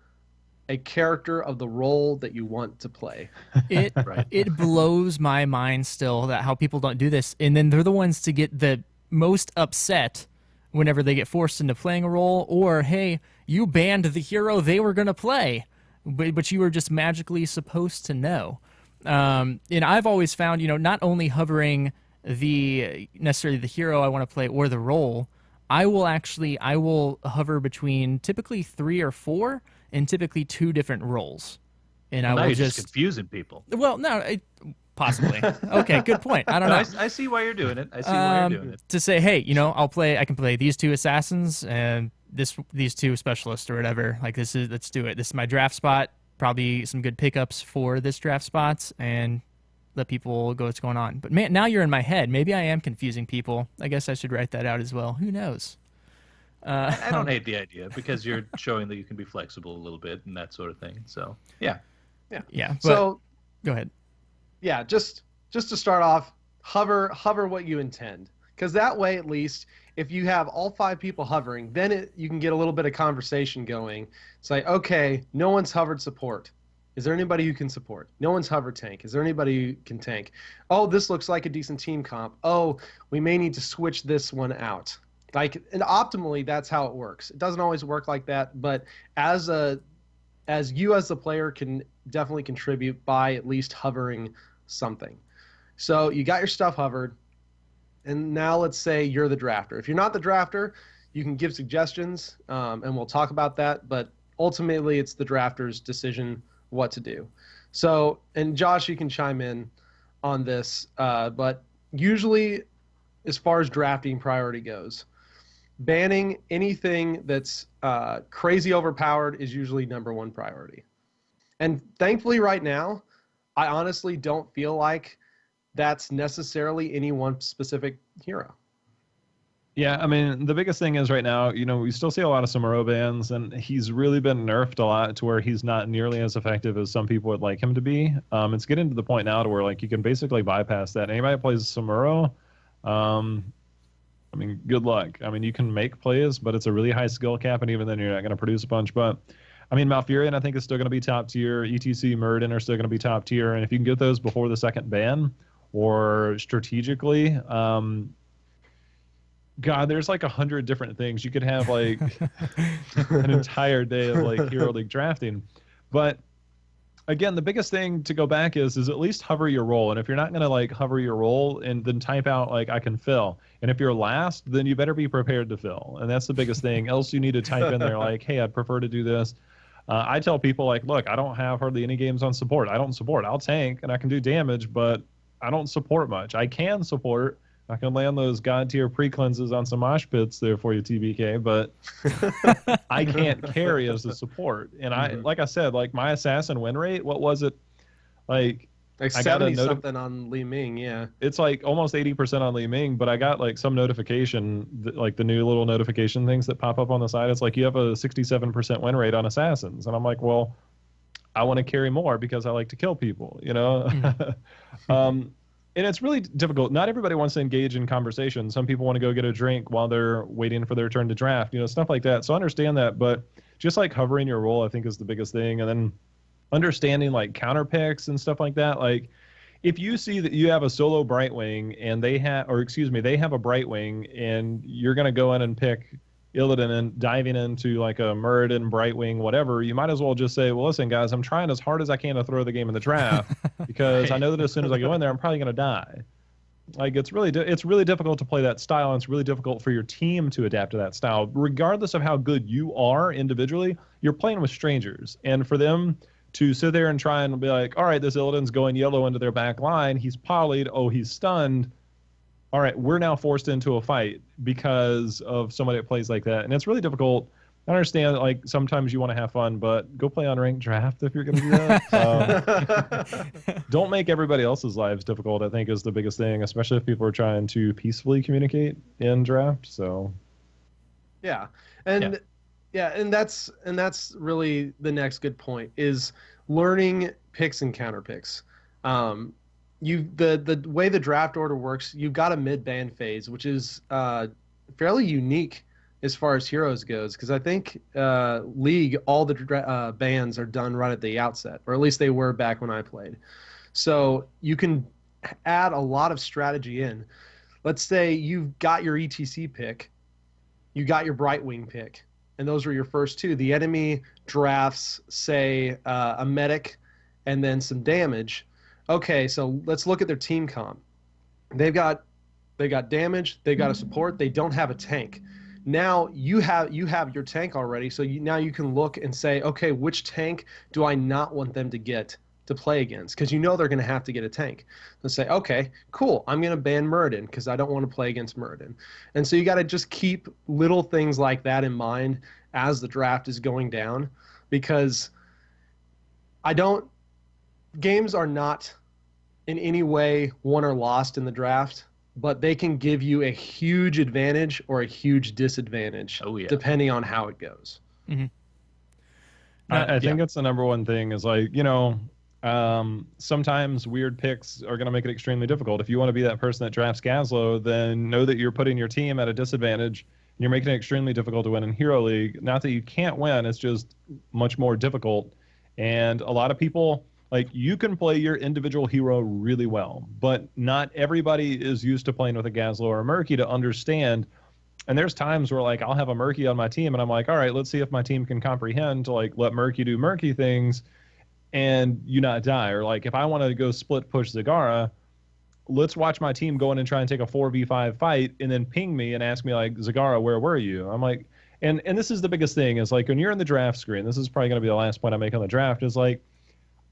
a character of the role that you want to play. It blows my mind still that how people don't do this, and then they're the ones to get the most upset whenever they get forced into playing a role, or hey, you banned the hero they were going to play, but you were just magically supposed to know. And I've always found, not only hovering necessarily the hero I want to play or the role, I will hover between typically 3 or 4 and typically 2 different roles. And I Now will you're just confusing people. well, no, possibly. Okay, good point. I don't know. I see why you're doing it. I see why you're doing it. To say, hey, I can play these 2 assassins and these 2 specialists or whatever. Like let's do it. This is my draft spot. Probably some good pickups for this draft spots, and let people go what's going on. But man, now you're in my head. Maybe I am confusing people. I guess I should write that out as well. Who knows? I don't hate the idea because you're showing that you can be flexible a little bit and that sort of thing. So yeah. Yeah. So go ahead. Yeah, just to start off, hover what you intend, because that way at least if you have all 5 people hovering, then you can get a little bit of conversation going. It's like, okay, no one's hovered support. Is there anybody who can support? No one's hovered tank. Is there anybody who can tank? Oh, this looks like a decent team comp. Oh, we may need to switch this one out. And optimally, that's how it works. It doesn't always work like that, but as you as the player can definitely contribute by at least hovering something. So you got your stuff hovered, and now let's say you're the drafter. If you're not the drafter, you can give suggestions, and we'll talk about that, but ultimately it's the drafter's decision what to do. So, and Josh, you can chime in on this, but usually as far as drafting priority goes, banning anything that's crazy overpowered is usually number 1 priority. And thankfully right now, I honestly don't feel like that's necessarily any one specific hero. Yeah, I mean, the biggest thing is right now, we still see a lot of Samuro bans, and he's really been nerfed a lot to where he's not nearly as effective as some people would like him to be. It's getting to the point now to where, like, you can basically bypass that. Anybody that plays Samuro, I mean, good luck. I mean, you can make plays, but it's a really high skill cap, and even then you're not going to produce a bunch. But, I mean, Malfurion, I think, is still going to be top tier. ETC, Muradin are still going to be top tier. And if you can get those before the second ban or strategically, God, there's like 100 different things. You could have, like, an entire day of, like, Hero League drafting. But again, the biggest thing to go back is at least hover your role. And if you're not going to, like, hover your role, and then type out, like, I can fill. And if you're last, then you better be prepared to fill. And that's the biggest thing. Else you need to type in there, like, hey, I'd prefer to do this. I tell people, like, look, I don't have hardly any games on support. I don't support. I'll tank and I can do damage, but I don't support much. I can support. I can land those god tier pre-cleanses on some mosh pits there for you, TBK, but I can't carry as the support. And like I said, like, my assassin win rate, what was it? Like I got 70 something on Li Ming, yeah. It's like almost 80% on Li Ming, but I got, like, some notification, like the new little notification things that pop up on the side. It's like, you have a 67% win rate on assassins. And I'm like, well, I want to carry more because I like to kill people, And it's really difficult. Not everybody wants to engage in conversation. Some people want to go get a drink while they're waiting for their turn to draft, stuff like that. So I understand that, but just, like, hovering your role, I think, is the biggest thing. And then understanding, like, counter picks and stuff like that. Like, if you see that you have a solo Brightwing and they have a Brightwing, and you're going to go in and pick Illidan and diving into, like, a Muradin, Brightwing, whatever, you might as well just say, well, listen, guys, I'm trying as hard as I can to throw the game in the draft because I know that as soon as I go in there, I'm probably going to die. Like, it's really difficult to play that style, and it's really difficult for your team to adapt to that style. Regardless of how good you are individually, you're playing with strangers, and for them to sit there and try and be like, all right, this Illidan's going yellow into their back line, he's polyed, oh, he's stunned. All right, we're now forced into a fight because of somebody that plays like that. And it's really difficult. I understand, like, sometimes you want to have fun, but go play on ranked draft if you're going to do that. Don't make everybody else's lives difficult, I think, is the biggest thing, especially if people are trying to peacefully communicate in draft. So, yeah. And that's really the next good point is learning picks and counter picks. The way the draft order works, you've got a mid-ban phase, which is fairly unique as far as heroes goes, because I think League, all the bans are done right at the outset, or at least they were back when I played. So you can add a lot of strategy in. Let's say you've got your ETC pick, you got your Brightwing pick, and those were your first two. The enemy drafts, say, a medic and then some damage. Okay, so let's look at their team comp. They've got damage, they've got a support, they don't have a tank. Now you have your tank already, so now you can look and say, okay, which tank do I not want them to get to play against? Because you know they're going to have to get a tank. Let's say, okay, cool, I'm going to ban Muradin because I don't want to play against Muradin. And so you got to just keep little things like that in mind as the draft is going down, because games are not in any way won or lost in the draft, but they can give you a huge advantage or a huge disadvantage, depending on how it goes. Mm-hmm. I think it's the number one thing is like, sometimes weird picks are going to make it extremely difficult. If you want to be that person that drafts Gazlo, then know that you're putting your team at a disadvantage. And you're making it extremely difficult to win in Hero League. Not that you can't win, it's just much more difficult. And a lot of people, like, you can play your individual hero really well, but not everybody is used to playing with a Gazlo or a Murky to understand. And there's times where, like, I'll have a Murky on my team, and I'm like, all right, let's see if my team can comprehend to, like, let Murky do Murky things and you not die. Or, like, if I wanted to go split push Zagara, let's watch my team go in and try and take a 4v5 fight and then ping me and ask me, like, Zagara, where were you? I'm like, and this is the biggest thing, is, like, when you're in the draft screen, this is probably going to be the last point I make on the draft, is, like,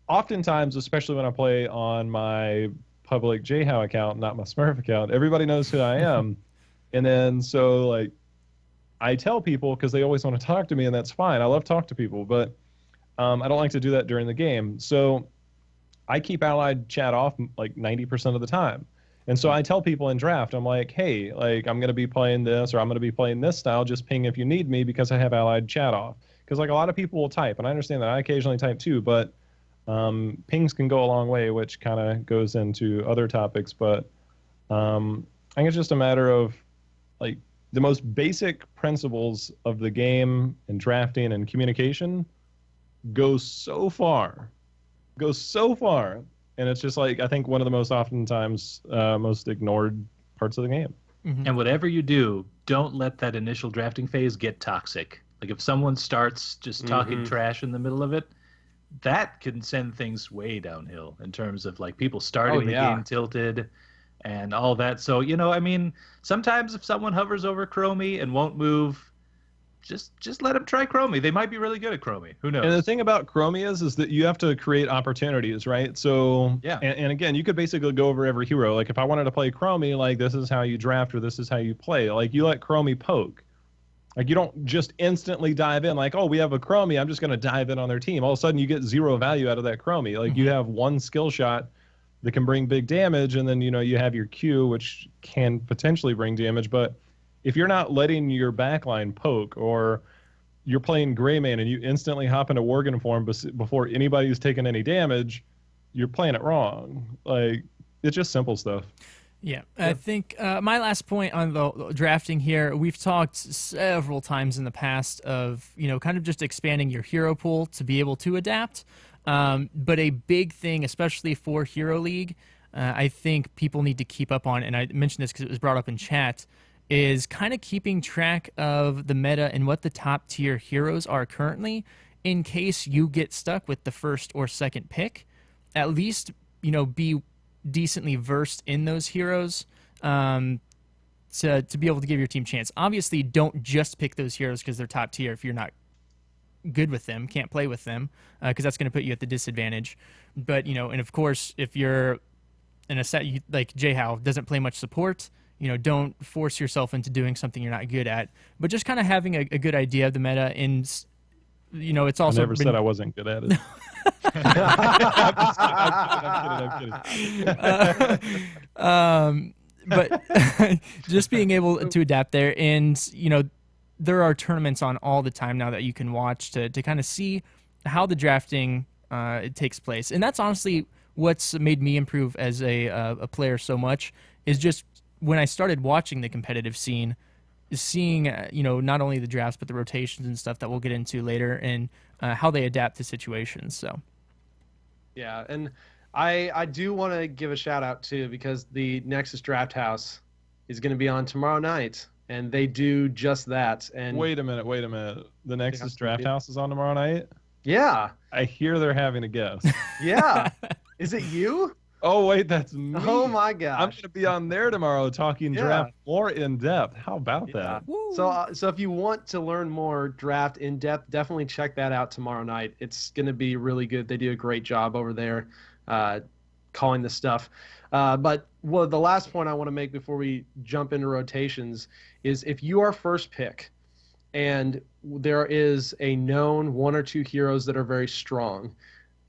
oftentimes, especially when I play on my public JHow account, not my Smurf account, everybody knows who I am. And then, so, like, I tell people, because they always want to talk to me, and that's fine. I love talk to people, but I don't like to do that during the game. So I keep allied chat off like 90% of the time. And so I tell people in draft, I'm like, hey, like, I'm going to be playing this, or I'm going to be playing this style. Just ping if you need me, because I have allied chat off. Because, like, a lot of people will type, and I understand that I occasionally type too, but pings can go a long way, which kind of goes into other topics. But I think it's just a matter of, like, the most basic principles of the game and drafting and communication go so far. And it's just, like, I think one of the most oftentimes most ignored parts of the game. Mm-hmm. And whatever you do, don't let that initial drafting phase get toxic. Like, if someone starts just talking trash in the middle of it, that can send things way downhill in terms of, like, people starting the game tilted and all that. So, I mean, sometimes if someone hovers over Chromie and won't move, just let them try Chromie. They might be really good at Chromie. Who knows? And the thing about Chromie is that you have to create opportunities, right? So, yeah. And again, you could basically go over every hero. Like, if I wanted to play Chromie, like, this is how you draft, or this is how you play. Like, you let Chromie poke. Like, you don't just instantly dive in, like, oh, we have a Chromie, I'm just going to dive in on their team. All of a sudden, you get zero value out of that Chromie. Like, you have one skill shot that can bring big damage, and then, you have your Q, which can potentially bring damage. But if you're not letting your backline poke, or you're playing Greymane and you instantly hop into Worgen form before anybody's taken any damage, you're playing it wrong. Like, it's just simple stuff. Yeah, I think my last point on the drafting here, we've talked several times in the past of, kind of just expanding your hero pool to be able to adapt. But a big thing, especially for Hero League, I think people need to keep up on, and I mentioned this because it was brought up in chat, is kind of keeping track of the meta and what the top tier heroes are currently, in case you get stuck with the first or second pick. At least, be decently versed in those heroes to be able to give your team a chance. Obviously, don't just pick those heroes because they're top tier if you're not good with them, can't play with them, because that's going to put you at the disadvantage. But, and of course, if you're in a set like JHow doesn't play much support, don't force yourself into doing something you're not good at, but just kind of having a good idea of the meta. And, it's also I never said I wasn't good at it. I'm kidding. But just being able to adapt there, and there are tournaments on all the time now that you can watch to kind of see how the drafting it takes place. And that's honestly what's made me improve as a player so much, is just when I started watching the competitive scene, seeing not only the drafts but the rotations and stuff that we'll get into later, and how they adapt to situations. So yeah, and I do want to give a shout out too, because the Nexus Draft House is going to be on tomorrow night and they do just that. And Wait a minute. The Nexus Draft House is on tomorrow night? yeah, I hear they're having a guest. yeah. Is it you? Oh, wait, that's me. Oh my I'm gosh. going to be on there tomorrow talking draft more in depth. How about Yeah. that? So if you want to learn more draft in depth, definitely check that out tomorrow night. It's going to be really good. They do a great job over there, calling the stuff. But the last point I want to make before we jump into rotations is if you are first pick, and there is a known one or two heroes that are very strong,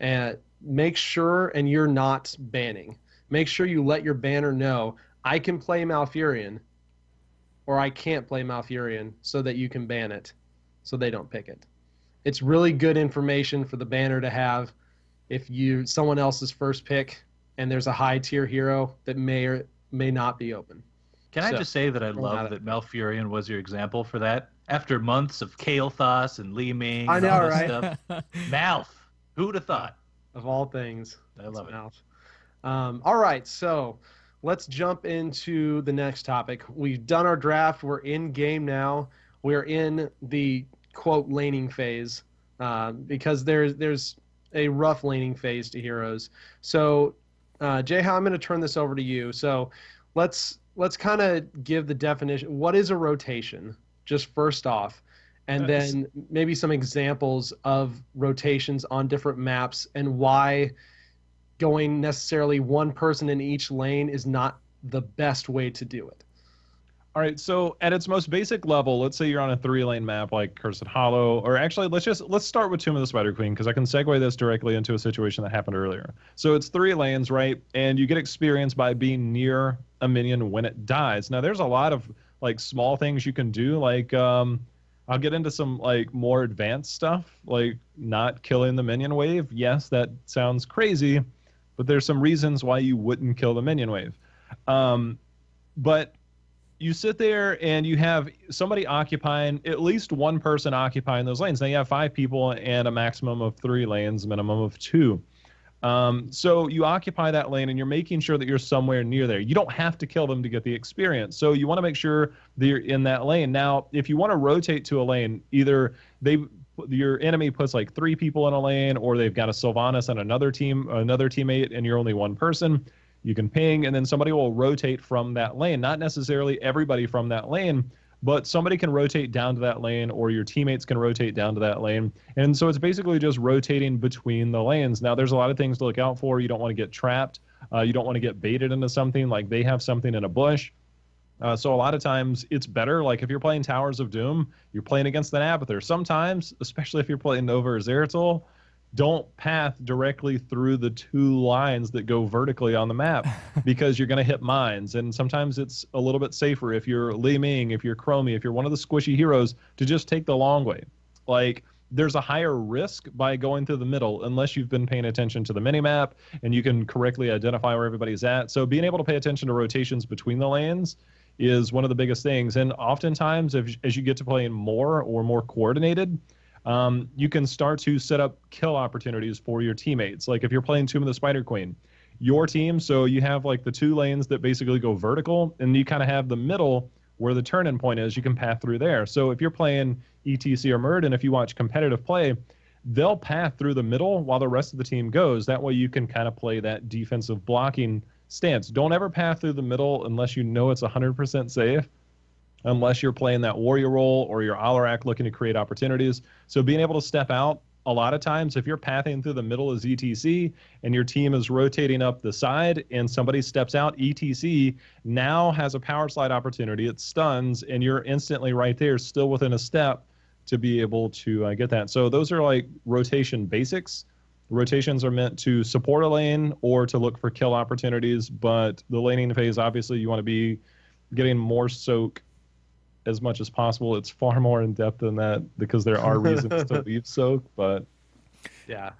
and make sure, and you're not banning, make sure you let your banner know, I can play Malfurion, or I can't play Malfurion, so that you can ban it, so they don't pick it. It's really good information for the banner to have if someone else's first pick, and there's a high tier hero that may or may not be open. Can I just say that I love that Malfurion was your example for that? After months of Kael'thas and Li Ming and all that stuff. Malf. Who'd have thought? Of all things. I love it. All right, so let's jump into the next topic. We've done our draft. We're in game now. We're in the, quote, laning phase because there's a rough laning phase to heroes. So, JHow, I'm going to turn this over to you. So let's kind of give the definition. What is a rotation? Just first off, and then maybe some examples of rotations on different maps and why going necessarily one person in each lane is not the best way to do it. All right, so at its most basic level, let's say you're on a 3-lane map like Cursed Hollow, or actually let's start with Tomb of the Spider Queen, because I can segue this directly into a situation that happened earlier. So it's 3 lanes, right? And you get experience by being near a minion when it dies. Now there's a lot of like small things you can do, like I'll get into some like more advanced stuff, like not killing the minion wave. Yes, that sounds crazy, but there's some reasons why you wouldn't kill the minion wave. But you sit there and you have somebody occupying, at least one person occupying those lanes. Now you have 5 people and a maximum of 3 lanes, minimum of 2. So you occupy that lane and you're making sure that you're somewhere near there. You don't have to kill them to get the experience. So you want to make sure that you're in that lane. Now, if you want to rotate to a lane, either your enemy puts like 3 people in a lane, or they've got a Sylvanas and another teammate, and you're only one person. You can ping, and then somebody will rotate from that lane. Not necessarily everybody from that lane, but somebody can rotate down to that lane, or your teammates can rotate down to that lane. And so it's basically just rotating between the lanes. Now, there's a lot of things to look out for. You don't want to get trapped. You don't want to get baited into something, like they have something in a bush. So a lot of times it's better, like if you're playing Towers of Doom, you're playing against an Abathur. Sometimes, especially if you're playing Nova or Zeratul, don't path directly through the 2 lines that go vertically on the map because you're going to hit mines. And sometimes it's a little bit safer if you're Li Ming, if you're Chromie, if you're one of the squishy heroes, to just take the long way. Like, there's a higher risk by going through the middle unless you've been paying attention to the minimap and you can correctly identify where everybody's at. So being able to pay attention to rotations between the lanes is one of the biggest things. And oftentimes, as you get to playing more or more coordinated, you can start to set up kill opportunities for your teammates. Like if you're playing Tomb of the Spider Queen, your team, so you have like the 2 lanes that basically go vertical, and you kind of have the middle where the turn-in point is. You can path through there. So if you're playing ETC or Murd, and if you watch competitive play, they'll path through the middle while the rest of the team goes. That way you can kind of play that defensive blocking stance. Don't ever path through the middle unless you know it's 100% safe, unless you're playing that warrior role or your Alarak looking to create opportunities. So being able to step out, a lot of times if you're pathing through the middle as ETC and your team is rotating up the side and somebody steps out, ETC now has a power slide opportunity. It stuns and you're instantly right there, still within a step to be able to get that. So those are like rotation basics. Rotations are meant to support a lane or to look for kill opportunities, but the laning phase, obviously you want to be getting more soak as much as possible. It's far more in depth than that because there are reasons to leave soak, but yeah.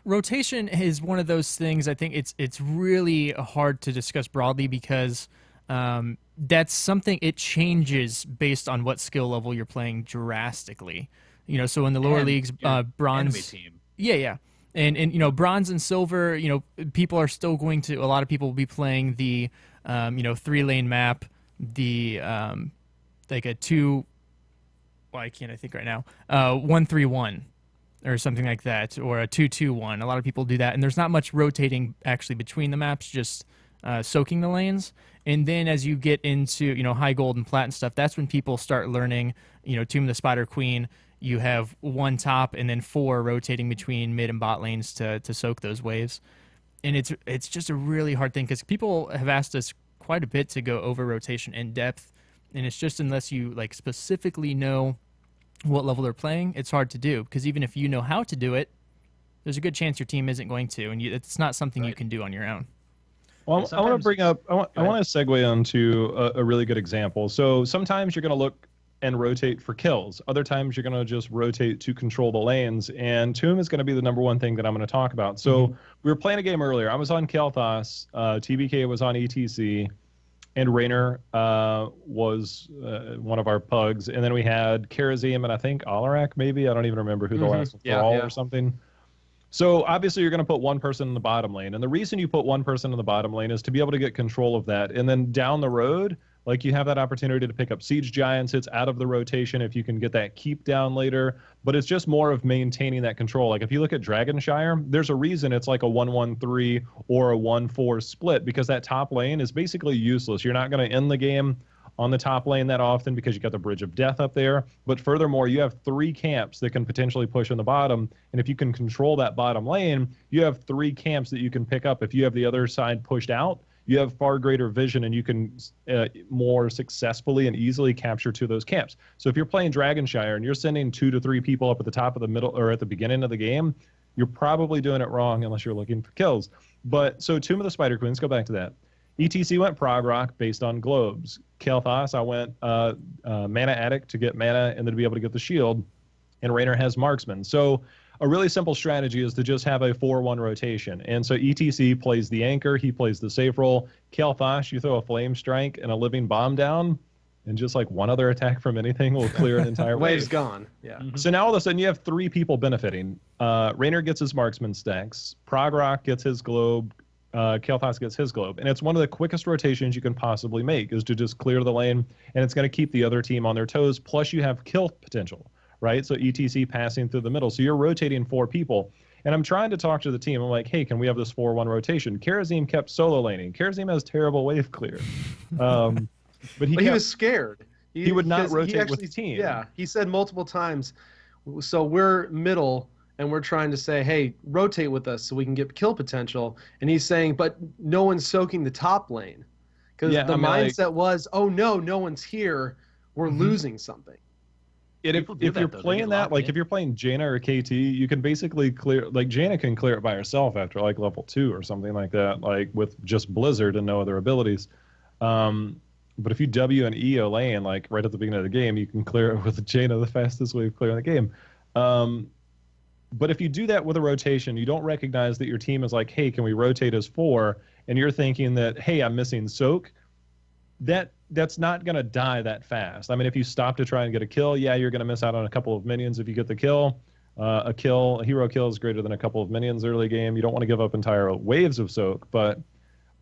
Rotation is one of those things. I think it's really hard to discuss broadly because that's something, it changes based on what skill level you're playing drastically. So in the lower leagues, bronze team. Yeah. And bronze and silver, a lot of people will be playing the 3-lane map, the like a 2. Why can't I think right now? 1-3-1 or something like that, or a 2-2-1. A lot of people do that, and there's not much rotating actually between the maps, just soaking the lanes. And then as you get into high gold and plat and stuff, that's when people start learning. Tomb of the Spider Queen. You have 1 top and then 4 rotating between mid and bot lanes to soak those waves. And it's just a really hard thing because people have asked us quite a bit to go over rotation in depth, and it's just unless you like specifically know what level they're playing, it's hard to do, because even if you know how to do it, there's a good chance your team isn't going to, and it's not something you can do on your own. Well, I want to bring up, I want to segue onto a really good example. So sometimes you're going to look and rotate for kills. Other times you're going to just rotate to control the lanes, and Tomb is going to be the number one thing that I'm going to talk about. So we were playing a game earlier. I was on Kael'thas, TBK was on ETC, and Raynor was one of our pugs. And then we had Karazim and I think Alarak, maybe. I don't even remember who the last one was, or something. So obviously you're going to put one person in the bottom lane. And the reason you put one person in the bottom lane is to be able to get control of that. And then down the road, like you have that opportunity to pick up Siege Giants. It's out of the rotation if you can get that keep down later. But it's just more of maintaining that control. Like if you look at Dragonshire, there's a reason it's like a 1-1-3 or a 1-4 split, because that top lane is basically useless. You're not going to end the game on the top lane that often because you got the Bridge of Death up there. But furthermore, you have 3 camps that can potentially push in the bottom. And if you can control that bottom lane, you have 3 camps that you can pick up. If you have the other side pushed out, you have far greater vision, and you can more successfully and easily capture 2 of those camps. So if you're playing Dragonshire and you're sending 2 to 3 people up at the top of the middle or at the beginning of the game, you're probably doing it wrong unless you're looking for kills. But so Tomb of the Spider Queen, let's go back to that. ETC went Prog Rock based on globes. Kael'thas, I went Mana Addict to get mana and then to be able to get the shield. And Raynor has Marksman. So a really simple strategy is to just have a 4-1 rotation. And so ETC plays the anchor, he plays the safe role. Kael'thas, you throw a flame strike and a living bomb down, and just like one other attack from anything will clear an entire wave. Wave's gone. Yeah. So now all of a sudden you have 3 people benefiting. Raynor gets his marksman stacks, Prog Rock gets his globe, Kael'thas gets his globe. And it's one of the quickest rotations you can possibly make, is to just clear the lane, and it's going to keep the other team on their toes. Plus you have kill potential, right? So ETC passing through the middle. So you're rotating 4 people. And I'm trying to talk to the team. I'm like, hey, can we have this 4-1 rotation? Karazim kept solo laning. Karazim has terrible wave clear. But he was scared. He would not rotate with the team. Yeah, he said multiple times, so we're middle, and we're trying to say, hey, rotate with us so we can get kill potential. And he's saying, but no one's soaking the top lane. Because the mindset was, oh, no one's here. We're losing something. If you're playing that, like if you're playing Jaina or KT, you can basically clear, like Jaina can clear it by herself after like level 2 or something like that, like with just Blizzard and no other abilities. But if you W and E a lane, like right at the beginning of the game, you can clear it with Jaina, the fastest way of clearing the game. But if you do that with a rotation, you don't recognize that your team is like, hey, can we rotate as 4? And you're thinking that, hey, I'm missing soak. That's not going to die that fast. I mean, if you stop to try and get a kill, yeah, you're going to miss out on a couple of minions if you get the kill. A hero kill is greater than a couple of minions early game. You don't want to give up entire waves of soak, but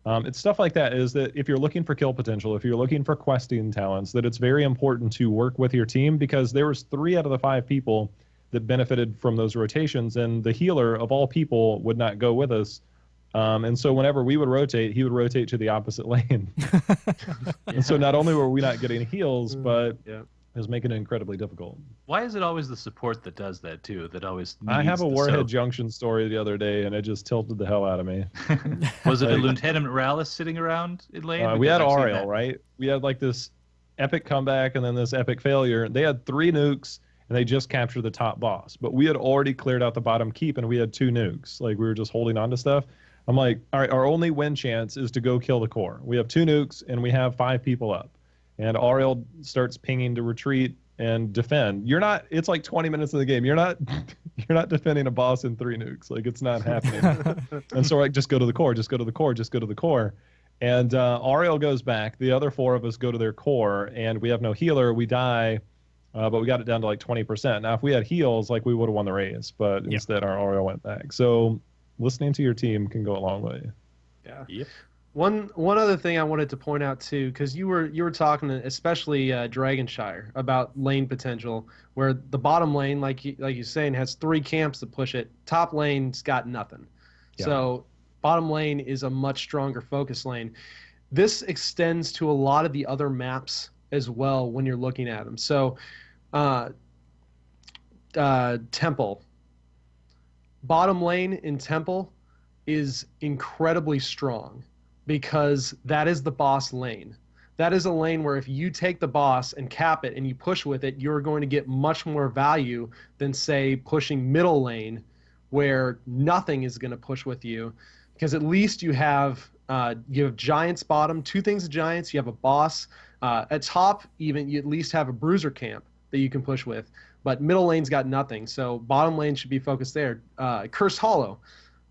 it's stuff like that, is that if you're looking for kill potential, if you're looking for questing talents, that it's very important to work with your team, because there was 3 out of the 5 people that benefited from those rotations, and the healer of all people would not go with us. And so whenever we would rotate, he would rotate to the opposite lane. And so not only were we not getting heals, but it was making it incredibly difficult. Why is it always the support that does that too? That always needs I have a the Warhead soak? Junction story the other day, and it just tilted the hell out of me. Was it a Lieutenant Morales sitting around in lane? We had Because I've seen Ariel, that. right? We had like this epic comeback and then this epic failure. They had 3 nukes, and they just captured the top boss. But we had already cleared out the bottom keep, and we had 2 nukes. Like, we were just holding on to stuff. I'm like, all right, our only win chance is to go kill the core. We have 2 nukes, and we have 5 people up. And Ariel starts pinging to retreat and defend. It's like 20 minutes of the game. You're not defending a boss in 3 nukes. Like, it's not happening. And so we're like, just go to the core, just go to the core, just go to the core. And Ariel goes back. The other 4 of us go to their core, and we have no healer. We die, but we got it down to like 20%. Now, if we had heals, like, we would have won the race, but instead our Ariel went back. So listening to your team can go a long way. Yeah. Yep. One other thing I wanted to point out too, because you were talking, especially Dragonshire, about lane potential, where the bottom lane, like you're saying, has 3 camps that push it. Top lane's got nothing. Yeah. So bottom lane is a much stronger focus lane. This extends to a lot of the other maps as well when you're looking at them. So Temple. Bottom lane in Temple is incredibly strong because that is the boss lane. That is a lane where if you take the boss and cap it and you push with it, you're going to get much more value than, say, pushing middle lane where nothing is going to push with you, because at least you have giants bottom, 2 things of giants, you have a boss. At top, even, you at least have a bruiser camp that you can push with. But middle lane's got nothing, so bottom lane should be focused there. Cursed Hollow,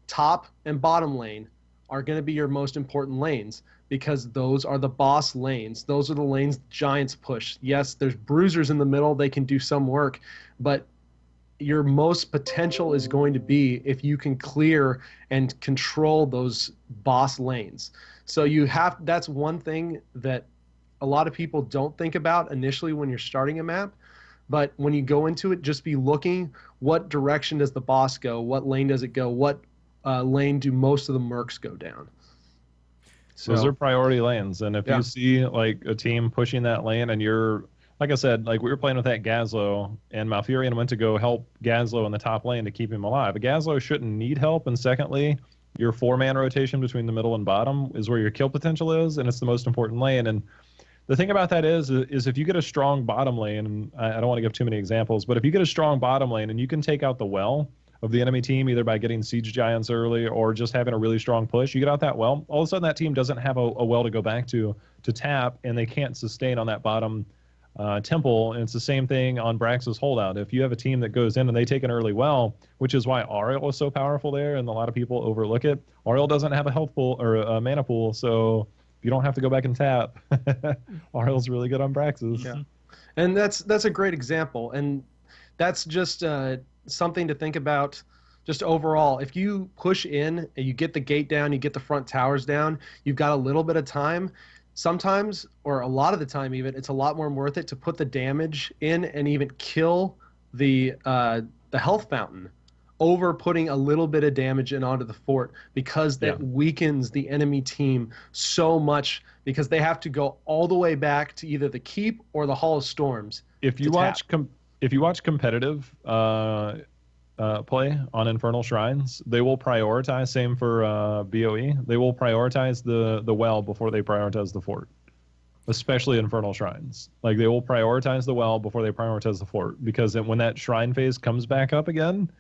top and bottom lane are going to be your most important lanes because those are the boss lanes. Those are the lanes giants push. Yes, there's bruisers in the middle. They can do some work, but your most potential is going to be if you can clear and control those boss lanes. So that's one thing that a lot of people don't think about initially when you're starting a map. But when you go into it, just be looking, what direction does the boss go? What lane does it go? What lane do most of the mercs go down? So, those are priority lanes. And if Yeah. you see like a team pushing that lane and you're, like I said, like we were playing with that Gazlo and Malfurion went to go help Gazlo in the top lane to keep him alive. A Gazlo shouldn't need help. And secondly, your 4-man rotation between the middle and bottom is where your kill potential is. And it's the most important lane. And the thing about that is if you get a strong bottom lane, and I don't want to give too many examples, but if you get a strong bottom lane and you can take out the well of the enemy team, either by getting siege giants early or just having a really strong push, you get out that well, all of a sudden that team doesn't have a well to go back to tap, and they can't sustain on that bottom temple. And it's the same thing on Brax's holdout. If you have a team that goes in and they take an early well, which is why Ariel is so powerful there, and a lot of people overlook it. Ariel doesn't have a health pool or a mana pool, so you don't have to go back and tap. Ariel's really good on Brax's. Yeah. And that's a great example. And that's just something to think about just overall. If you push in and you get the gate down, you get the front towers down, you've got a little bit of time. Sometimes, or a lot of the time even, it's a lot more worth it to put the damage in and even kill the health fountain over putting a little bit of damage in onto the fort, because that weakens the enemy team so much, because they have to go all the way back to either the keep or the Hall of Storms. If you watch competitive play on Infernal Shrines, they will prioritize, same for BOE, they will prioritize the well before they prioritize the fort, especially Infernal Shrines. Like, they will prioritize the well before they prioritize the fort, because then when that shrine phase comes back up again,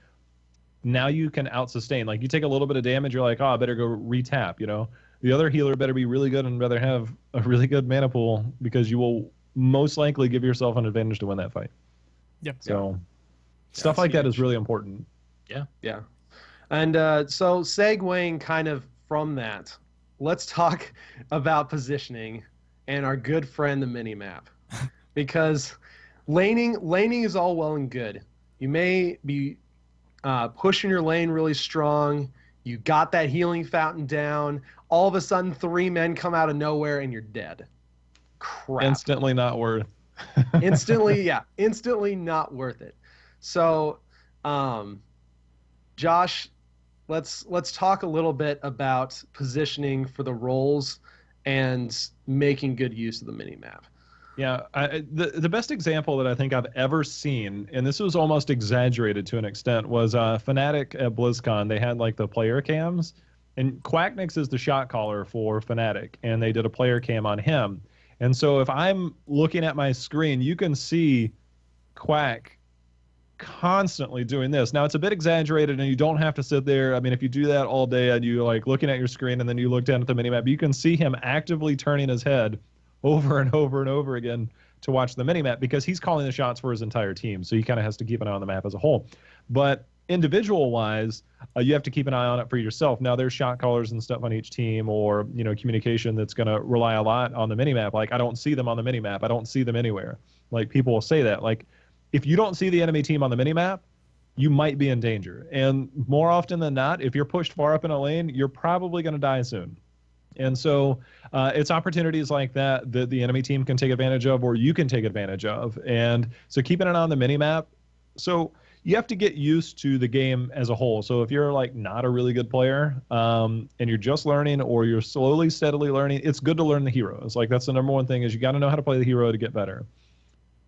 now you can out-sustain. Like, you take a little bit of damage, you're like, oh, I better go retap, you know? The other healer better be really good and better have a really good mana pool, because you will most likely give yourself an advantage to win that fight. Yep. So stuff like that is really important. Yeah. Yeah. And so segueing kind of from that, let's talk about positioning and our good friend, the minimap. Because laning is all well and good. You may be pushing your lane really strong. You got that healing fountain down. All of a sudden, 3 men come out of nowhere and you're dead. Crap. Instantly not worth. Instantly not worth it. So, Josh, let's talk a little bit about positioning for the roles and making good use of the minimap. Yeah, the best example that I think I've ever seen, and this was almost exaggerated to an extent, was Fnatic at BlizzCon. They had like the player cams, and Quacknix is the shot caller for Fnatic, and they did a player cam on him. And so if I'm looking at my screen, you can see Quack constantly doing this. Now, it's a bit exaggerated, and you don't have to sit there. I mean, if you do that all day and you like looking at your screen and then you look down at the minimap, you can see him actively turning his head over and over and over again to watch the minimap, because he's calling the shots for his entire team. So he kind of has to keep an eye on the map as a whole. But individual wise, you have to keep an eye on it for yourself. Now, there's shot callers and stuff on each team, or, you know, communication that's going to rely a lot on the minimap. Like, I don't see them on the minimap. I don't see them anywhere. Like, people will say that. Like, if you don't see the enemy team on the minimap, you might be in danger. And more often than not, if you're pushed far up in a lane, you're probably going to die soon. And so it's opportunities like that that the enemy team can take advantage of, or you can take advantage of. And so keeping it on the mini map. So you have to get used to the game as a whole. So if you're like not a really good player and you're just learning, or you're slowly, steadily learning, it's good to learn the heroes. Like that's the number one thing, is you got to know how to play the hero to get better.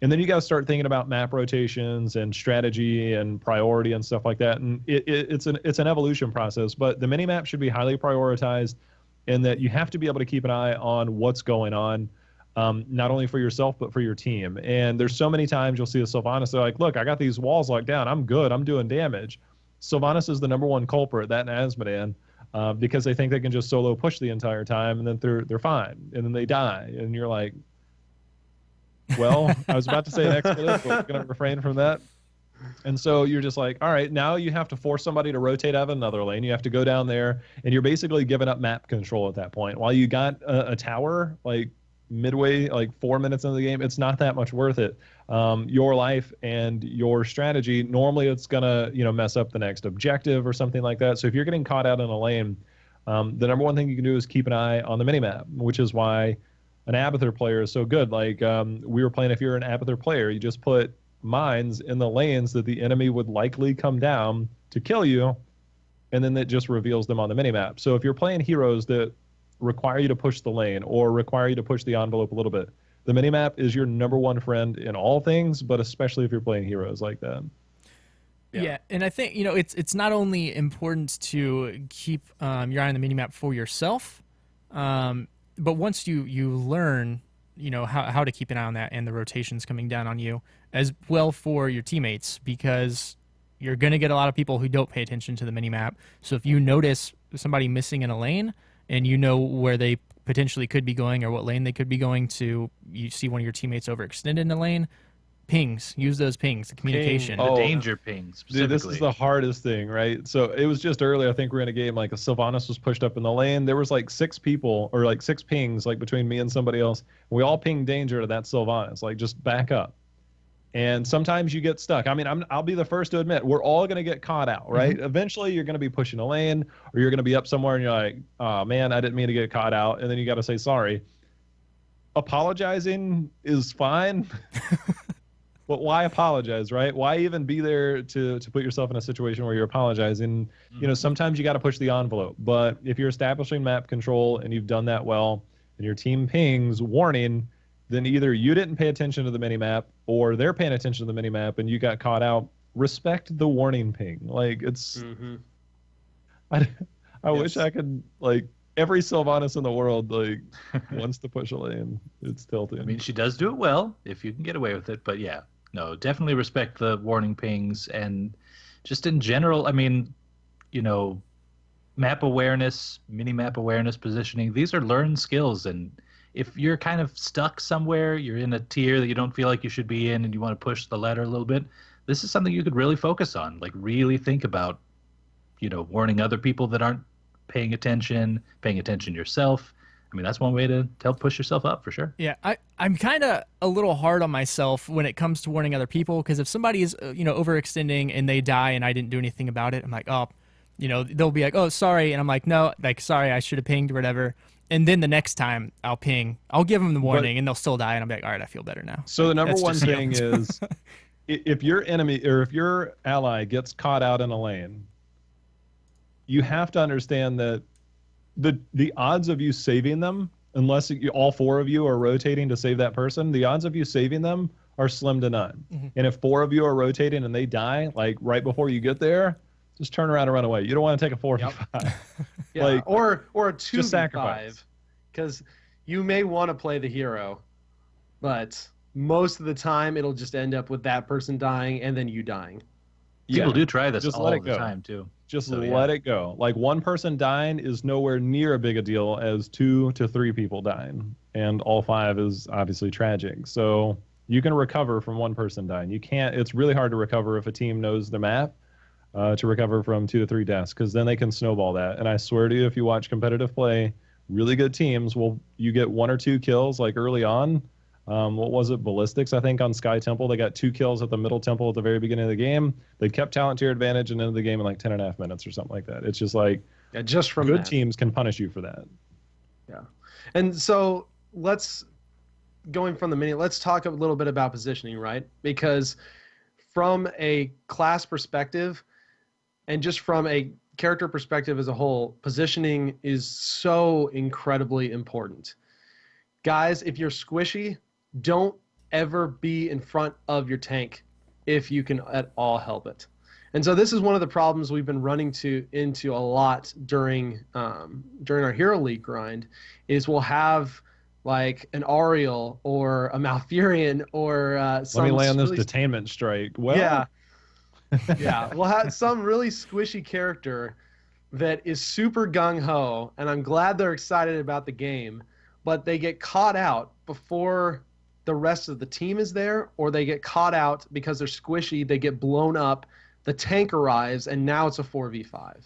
And then you got to start thinking about map rotations and strategy and priority and stuff like that. And it's an evolution process, but the mini map should be highly prioritized, in that you have to be able to keep an eye on what's going on, not only for yourself, but for your team. And there's so many times you'll see a Sylvanas, they're like, look, I got these walls locked down. I'm good. I'm doing damage. Sylvanas is the number one culprit, that and Asmodan, because they think they can just solo push the entire time, and then they're fine. And then they die. And you're like, well, I was about to say an expletive, but we're going to refrain from that. And so you're just like, all right, now you have to force somebody to rotate out of another lane. You have to go down there, and you're basically giving up map control at that point. While you got a tower, like midway, like 4 minutes into the game, it's not that much worth it. Your life and your strategy, normally it's going to, mess up the next objective or something like that. So if you're getting caught out in a lane, the number one thing you can do is keep an eye on the minimap, which is why an Abathur player is so good. Like we were playing, if you're an Abathur player, you just put mines in the lanes that the enemy would likely come down to kill you, and then that just reveals them on the minimap. So if you're playing heroes that require you to push the lane or require you to push the envelope a little bit, the minimap is your number one friend in all things, but especially if you're playing heroes like that. Yeah, and I think it's not only important to keep your eye on the minimap for yourself, but once you learn how to keep an eye on that and the rotations coming down on you, as well for your teammates, because you're going to get a lot of people who don't pay attention to the minimap. So if you notice somebody missing in a lane and you know where they potentially could be going or what lane they could be going to, you see one of your teammates overextended in a lane, pings, use those pings, the communication. The danger pings, specifically. Dude, this is the hardest thing, right? So it was just earlier, I think we're in a game, like a Sylvanas was pushed up in the lane. There was like 6 people, or like 6 pings, like between me and somebody else. We all pinged danger to that Sylvanas, like just back up. And sometimes you get stuck. I mean, I'll be the first to admit, we're all going to get caught out, right? Mm-hmm. Eventually, you're going to be pushing a lane, or you're going to be up somewhere, and you're like, oh, man, I didn't mean to get caught out. And then you got to say sorry. Apologizing is fine. But why apologize, right? Why even be there to put yourself in a situation where you're apologizing? Mm-hmm. Sometimes you got to push the envelope. But if you're establishing map control and you've done that well, and your team pings warning, then either you didn't pay attention to the minimap, or they're paying attention to the minimap and you got caught out. Respect the warning ping. Like, it's... Mm-hmm. I wish I could, like, every Sylvanas in the world, like, wants to push a lane. It's tilting. I mean, she does do it well, if you can get away with it, but yeah. No, definitely respect the warning pings, and just in general, I mean, map awareness, mini-map awareness, positioning, these are learned skills, and if you're kind of stuck somewhere, you're in a tier that you don't feel like you should be in, and you want to push the ladder a little bit, this is something you could really focus on. Like, really think about, warning other people that aren't paying attention yourself. I mean, that's one way to help push yourself up, for sure. Yeah, I'm kind of a little hard on myself when it comes to warning other people, because if somebody is, overextending and they die and I didn't do anything about it, I'm like, oh, they'll be like, oh, sorry. And I'm like, no, like, sorry, I should have pinged or whatever. And then the next time I'll ping, I'll give them the warning, and they'll still die. And I'm like, all right, I feel better now. So the number one thing is, if your enemy or if your ally gets caught out in a lane, you have to understand that the odds of you saving them, unless all 4 of you are rotating to save that person, the odds of you saving them are slim to none. Mm-hmm. And if 4 of you are rotating and they die, like right before you get there, just turn around and run away. You don't want to take a 4v5. Yep. Yeah, like, or a 2v5, because you may want to play the hero, but most of the time it'll just end up with that person dying and then you dying. People do try this all the time too. Just let it go. Like, one person dying is nowhere near as big a deal as 2 to 3 people dying, and all 5 is obviously tragic. So you can recover from one person dying. You can't. It's really hard to recover if a team knows the map. To recover from 2 to 3 deaths, because then they can snowball that. And I swear to you, if you watch competitive play, really good teams you get 1 or 2 kills like early on. What was it, Ballistics, I think, on Sky Temple? They got 2 kills at the middle temple at the very beginning of the game. They kept talent to your advantage and ended the game in like 10.5 minutes or something like that. It's just like, just from good teams can punish you for that. Yeah. And so going from the mini, let's talk a little bit about positioning, right? Because from a class perspective and just from a character perspective as a whole, positioning is so incredibly important. Guys, if you're squishy, don't ever be in front of your tank if you can at all help it. And so this is one of the problems we've been running into a lot during our Hero League grind, is we'll have like an Ariel or a Malfurion or some Let me land this really, detainment strike. Well, yeah, yeah, we'll have some really squishy character that is super gung-ho, and I'm glad they're excited about the game, but they get caught out before the rest of the team is there, or they get caught out because they're squishy, they get blown up, the tank arrives, and now it's a 4v5.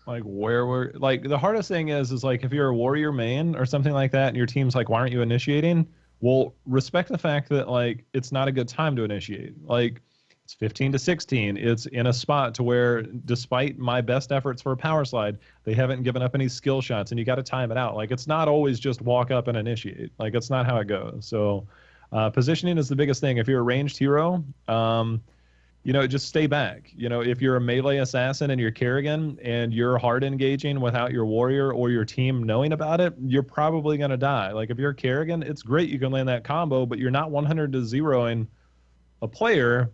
like the hardest thing is like if you're a warrior main or something like that and your team's like, why aren't you initiating? Well, respect the fact that like it's not a good time to initiate. Like it's 15 to 16. It's in a spot to where despite my best efforts for a power slide, they haven't given up any skill shots, and you got to time it out. Like it's not always just walk up and initiate. Like it's not how it goes. So positioning is the biggest thing. If you're a ranged hero, just stay back. If you're a melee assassin and you're Kerrigan and you're hard engaging without your warrior or your team knowing about it, you're probably going to die. Like if you're Kerrigan, it's great you can land that combo, but you're not 100 to 0ing a player.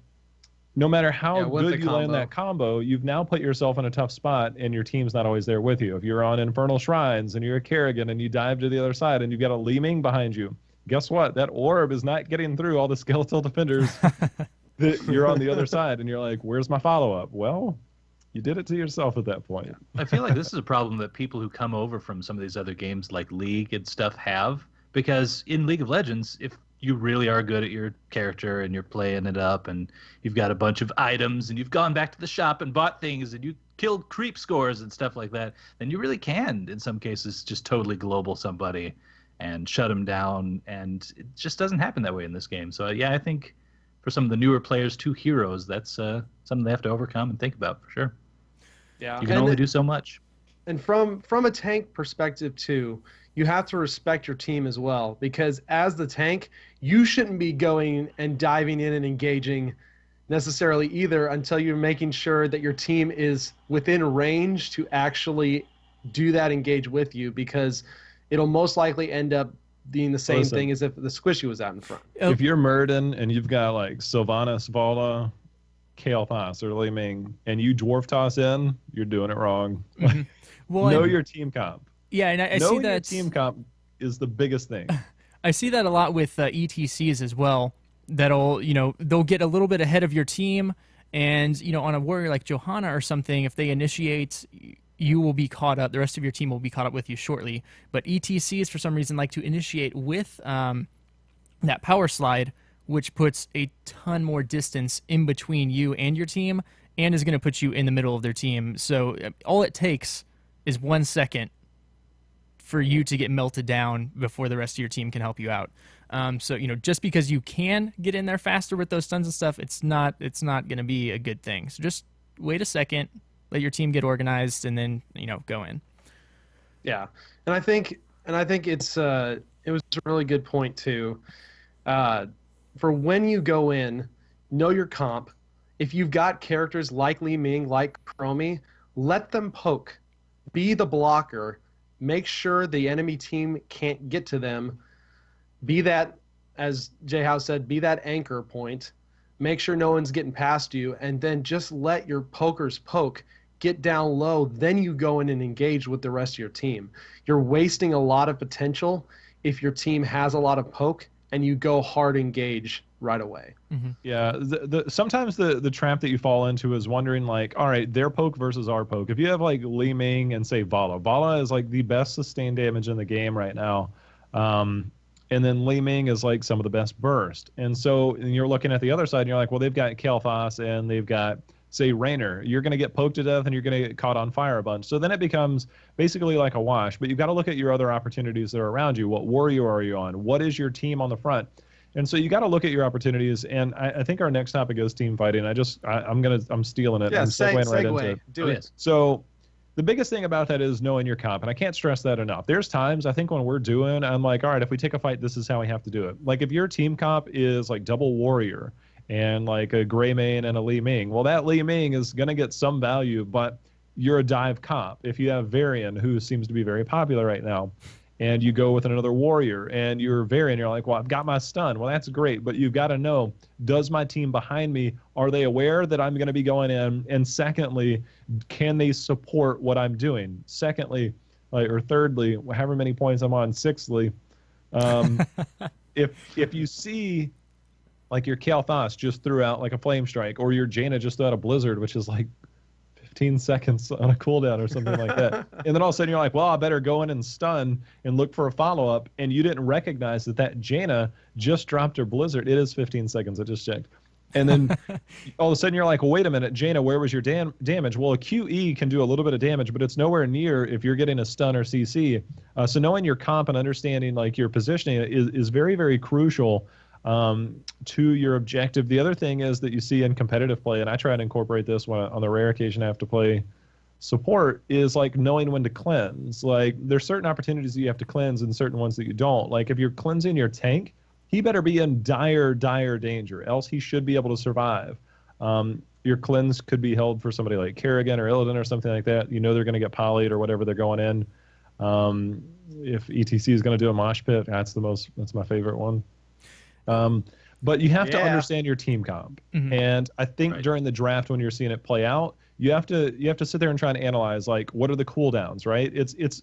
No matter how good you land that combo, you've now put yourself in a tough spot and your team's not always there with you. If you're on Infernal Shrines and you're a Kerrigan and you dive to the other side and you've got a Li Ming behind you, guess what? That orb is not getting through all the skeletal defenders. You're on the other side and you're like, where's my follow-up? Well, you did it to yourself at that point. I feel like this is a problem that people who come over from some of these other games like League and stuff have, because in League of Legends, if you really are good at your character and you're playing it up and you've got a bunch of items and you've gone back to the shop and bought things and you killed creep scores and stuff like that, then you really can, in some cases, just totally global somebody and shut them down. And it just doesn't happen that way in this game. So, yeah, I think for some of the newer players to heroes, that's something they have to overcome and think about for sure. Yeah, you can only do so much. And from a tank perspective too, you have to respect your team as well, because as the tank, you shouldn't be going and diving in and engaging necessarily either until you're making sure that your team is within range to actually do that engage with you, because it'll most likely end up being the same thing as if the squishy was out in front. If you're Murden and you've got like Sylvanas, Vala, Kael'thas, or Li Ming, and you dwarf toss in, you're doing it wrong. Mm-hmm. Well, know your team comp. Yeah, and I see that your team comp is the biggest thing. I see that a lot with ETCs as well. That'll, they'll get a little bit ahead of your team, and on a warrior like Johanna or something, if they initiate, you will be caught up. The rest of your team will be caught up with you shortly. But ETCs, for some reason, like to initiate with that power slide, which puts a ton more distance in between you and your team, and is going to put you in the middle of their team. So all it takes is 1 second for you to get melted down before the rest of your team can help you out. So just because you can get in there faster with those stuns and stuff, it's not going to be a good thing. So just wait a second, let your team get organized, and then go in. Yeah, and I think it's it was a really good point too. For when you go in, know your comp. If you've got characters like Li Ming, like Chromie, let them poke. Be the blocker. Make sure the enemy team can't get to them. Be that, as JHow said, be that anchor point. Make sure no one's getting past you, and then just let your pokers poke. Get down low, then you go in and engage with the rest of your team. You're wasting a lot of potential if your team has a lot of poke and you go hard engage right away. Mm-hmm. Yeah, sometimes the trap that you fall into is wondering like, all right, their poke versus our poke. If you have like Li Ming and say Vala is like the best sustained damage in the game right now. And then Li Ming is like some of the best burst. And so you're looking at the other side and you're like, well, they've got Kael'thas and they've got, say, Raynor. You're going to get poked to death and you're going to get caught on fire a bunch. So then it becomes basically like a wash. But you've got to look at your other opportunities that are around you. What warrior are you on? What is your team on the front? And so you got to look at your opportunities. And I think our next topic is team fighting. I'm stealing it. Yeah, I'm segueing right into it. Do it. So the biggest thing about that is knowing your comp, and I can't stress that enough. There's times I think when we're doing, I'm like, all right, if we take a fight, this is how we have to do it. Like if your team comp is like double warrior and like a Gray Mane and a Li Ming, well, that Li Ming is going to get some value, but you're a dive comp. If you have Varian, who seems to be very popular right now, and you go with another warrior and you're Varian, you're like, well, I've got my stun. Well, that's great, but you've got to know, does my team behind me, are they aware that I'm going to be going in? And secondly, can they support what I'm doing? Secondly, or thirdly, however many points I'm on, sixthly, if you see like your Kael'thas just threw out like a flame strike, or your Jaina just threw out a blizzard, which is like 15 seconds on a cooldown or something like that. And then all of a sudden you're like, well, I better go in and stun and look for a follow-up. And you didn't recognize that Jaina just dropped her blizzard. It is 15 seconds. I just checked. And then all of a sudden you're like, well, wait a minute, Jaina, where was your damage? Well, a QE can do a little bit of damage, but it's nowhere near if you're getting a stun or CC. So knowing your comp and understanding like your positioning is very, very crucial to your objective. The other thing is that you see in competitive play, and I try to incorporate this when on the rare occasion I have to play support, is like knowing when to cleanse. Like there's certain opportunities that you have to cleanse and certain ones that you don't. Like if you're cleansing your tank, he better be in dire danger, else he should be able to survive. Your cleanse could be held for somebody like Kerrigan or Illidan or something like that. You know they're going to get polyed or whatever they're going in. If ETC is going to do a mosh pit, that's my favorite one. But you have to understand your team comp. Mm-hmm. And I think during the draft, when you're seeing it play out, you have to sit there and try and analyze, like, what are the cooldowns, right? It's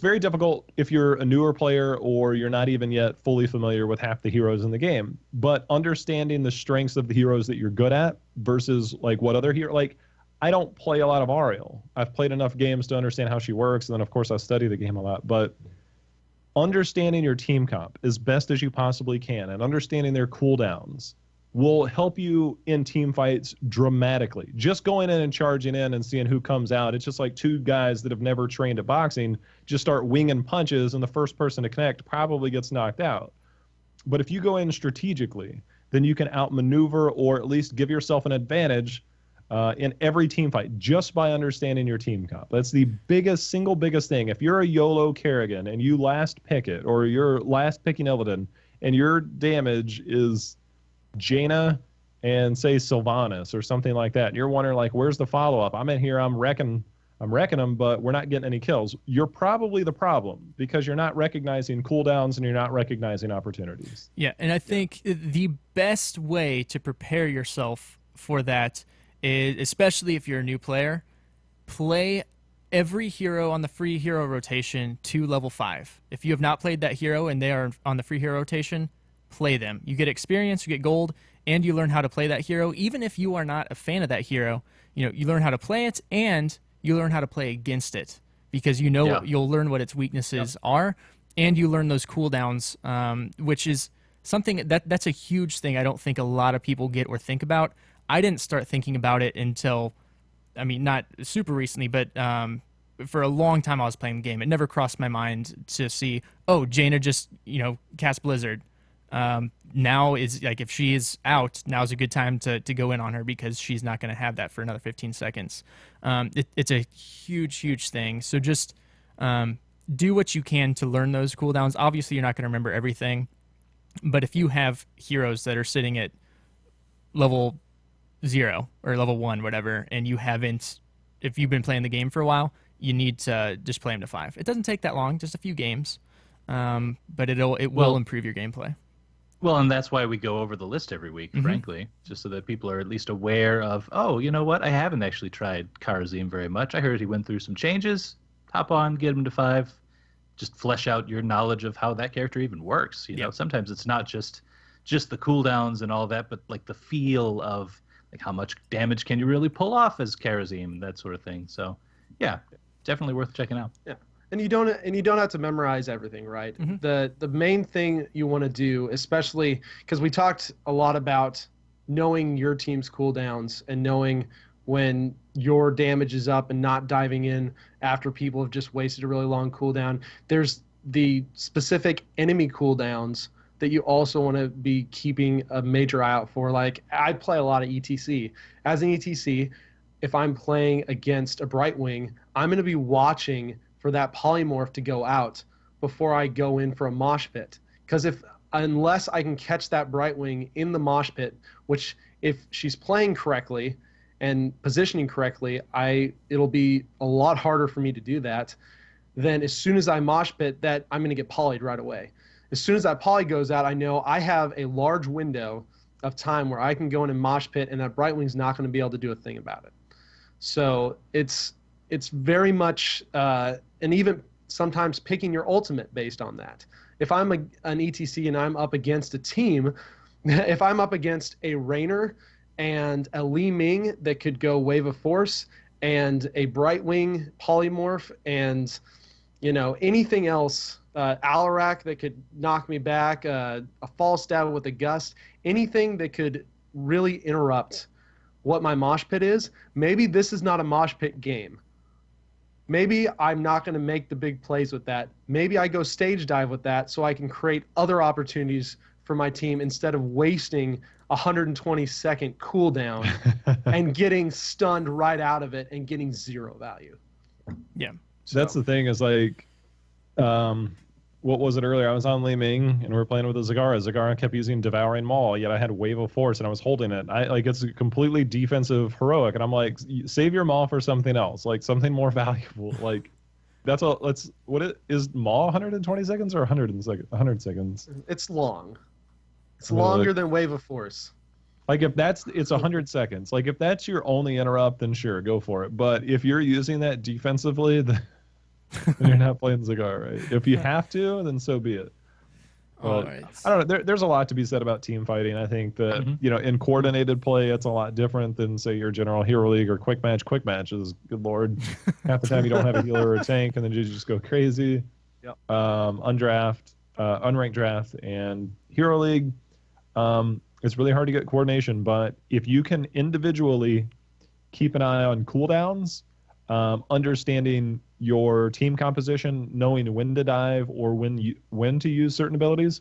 very difficult if you're a newer player or you're not even yet fully familiar with half the heroes in the game. But understanding the strengths of the heroes that you're good at versus like what other hero, like I don't play a lot of Ariel. I've played enough games to understand how she works, and then of course I study the game a lot. But understanding your team comp as best as you possibly can and understanding their cooldowns will help you in team fights dramatically. Just going in and charging in and seeing who comes out, it's just like two guys that have never trained at boxing just start winging punches, and the first person to connect probably gets knocked out. But if you go in strategically, then you can outmaneuver or at least give yourself an advantage in every team fight just by understanding your team comp. That's the single biggest thing. If you're a YOLO Kerrigan and you last pick it, or you're last picking Illidan, and your damage is Jaina and say Sylvanas or something like that, and you're wondering like, where's the follow-up? I'm in here, I'm wrecking them, but we're not getting any kills. You're probably the problem because you're not recognizing cooldowns and you're not recognizing opportunities. Yeah, and I think the best way to prepare yourself for that is, especially if you're a new player, play every hero on the free hero rotation to level 5. If you have not played that hero and they are on the free hero rotation, play them. You get experience, you get gold, and you learn how to play that hero. Even if you are not a fan of that hero, you learn how to play it and you learn how to play against it because you'll learn what its weaknesses are, and you learn those cooldowns, which is something that's a huge thing I don't think a lot of people get or think about. I didn't start thinking about it until, not super recently, but for a long time I was playing the game. It never crossed my mind to see, oh, Jaina just, cast Blizzard. Now is like, if she is out, now's a good time to go in on her because she's not going to have that for another 15 seconds. It's a huge thing. So just do what you can to learn those cooldowns. Obviously, you're not going to remember everything, but if you have heroes that are sitting at level 0 or level 1, whatever, and if you've been playing the game for a while, you need to just play them to 5. It doesn't take that long, just a few games, but it will improve your gameplay. Well, and that's why we go over the list every week, frankly, just so that people are at least aware of, oh, you know what? I haven't actually tried Karazim very much. I heard he went through some changes. Hop on, get him to 5. Just flesh out your knowledge of how that character even works. You know, sometimes it's not just the cooldowns and all that, but like the feel of like how much damage can you really pull off as Karazim, that sort of thing. So, yeah, definitely worth checking out. Yeah. And you don't have to memorize everything, right? The main thing you want to do, especially because we talked a lot about knowing your team's cooldowns and knowing when your damage is up and not diving in after people have just wasted a really long cooldown. There's the specific enemy cooldowns that you also want to be keeping a major eye out for. Like, I play a lot of ETC. As an ETC, if I'm playing against a Brightwing, I'm going to be watching for that polymorph to go out before I go in for a mosh pit. Because unless I can catch that Brightwing in the mosh pit, which if she's playing correctly and positioning correctly, it'll be a lot harder for me to do that. Then as soon as I mosh pit, that I'm going to get polyed right away. As soon as that poly goes out, I know I have a large window of time where I can go in and mosh pit, and that Brightwing's not going to be able to do a thing about it. So it's very much, and even sometimes picking your ultimate based on that. If I'm an ETC and I'm up against a team, if I'm up against a Rainer and a Li Ming that could go Wave of Force and a Brightwing polymorph and, anything else, Alarak that could knock me back, a fall stab with a gust, anything that could really interrupt what my mosh pit is, maybe this is not a mosh pit game. Maybe I'm not going to make the big plays with that. Maybe I go stage dive with that so I can create other opportunities for my team instead of wasting 120-second cooldown and getting stunned right out of it and getting 0 value. Yeah. So that's the thing is like, what was it earlier? I was on Li Ming and we were playing with a Zagara. Zagara kept using Devouring Maul, yet I had Wave of Force and I was holding it. It's a completely defensive heroic, and I'm like, save your Maul for something else, like something more valuable. Like that's all. Is Maul 120 seconds or 100 seconds? It's long. It's longer than Wave of Force. Like it's 100 seconds. Like if that's your only interrupt, then sure, go for it. But if you're using that defensively, then you're not playing Zagara, right? If you have to, then so be it. But, right. I don't know. There's a lot to be said about team fighting. I think that in coordinated play, it's a lot different than say your general hero league or quick match. Quick matches, good lord, half the time you don't have a healer or a tank, and then you just go crazy. Yep. Unranked draft, and hero league. It's really hard to get coordination, but if you can individually keep an eye on cooldowns, understanding your team composition, knowing when to dive or when to use certain abilities,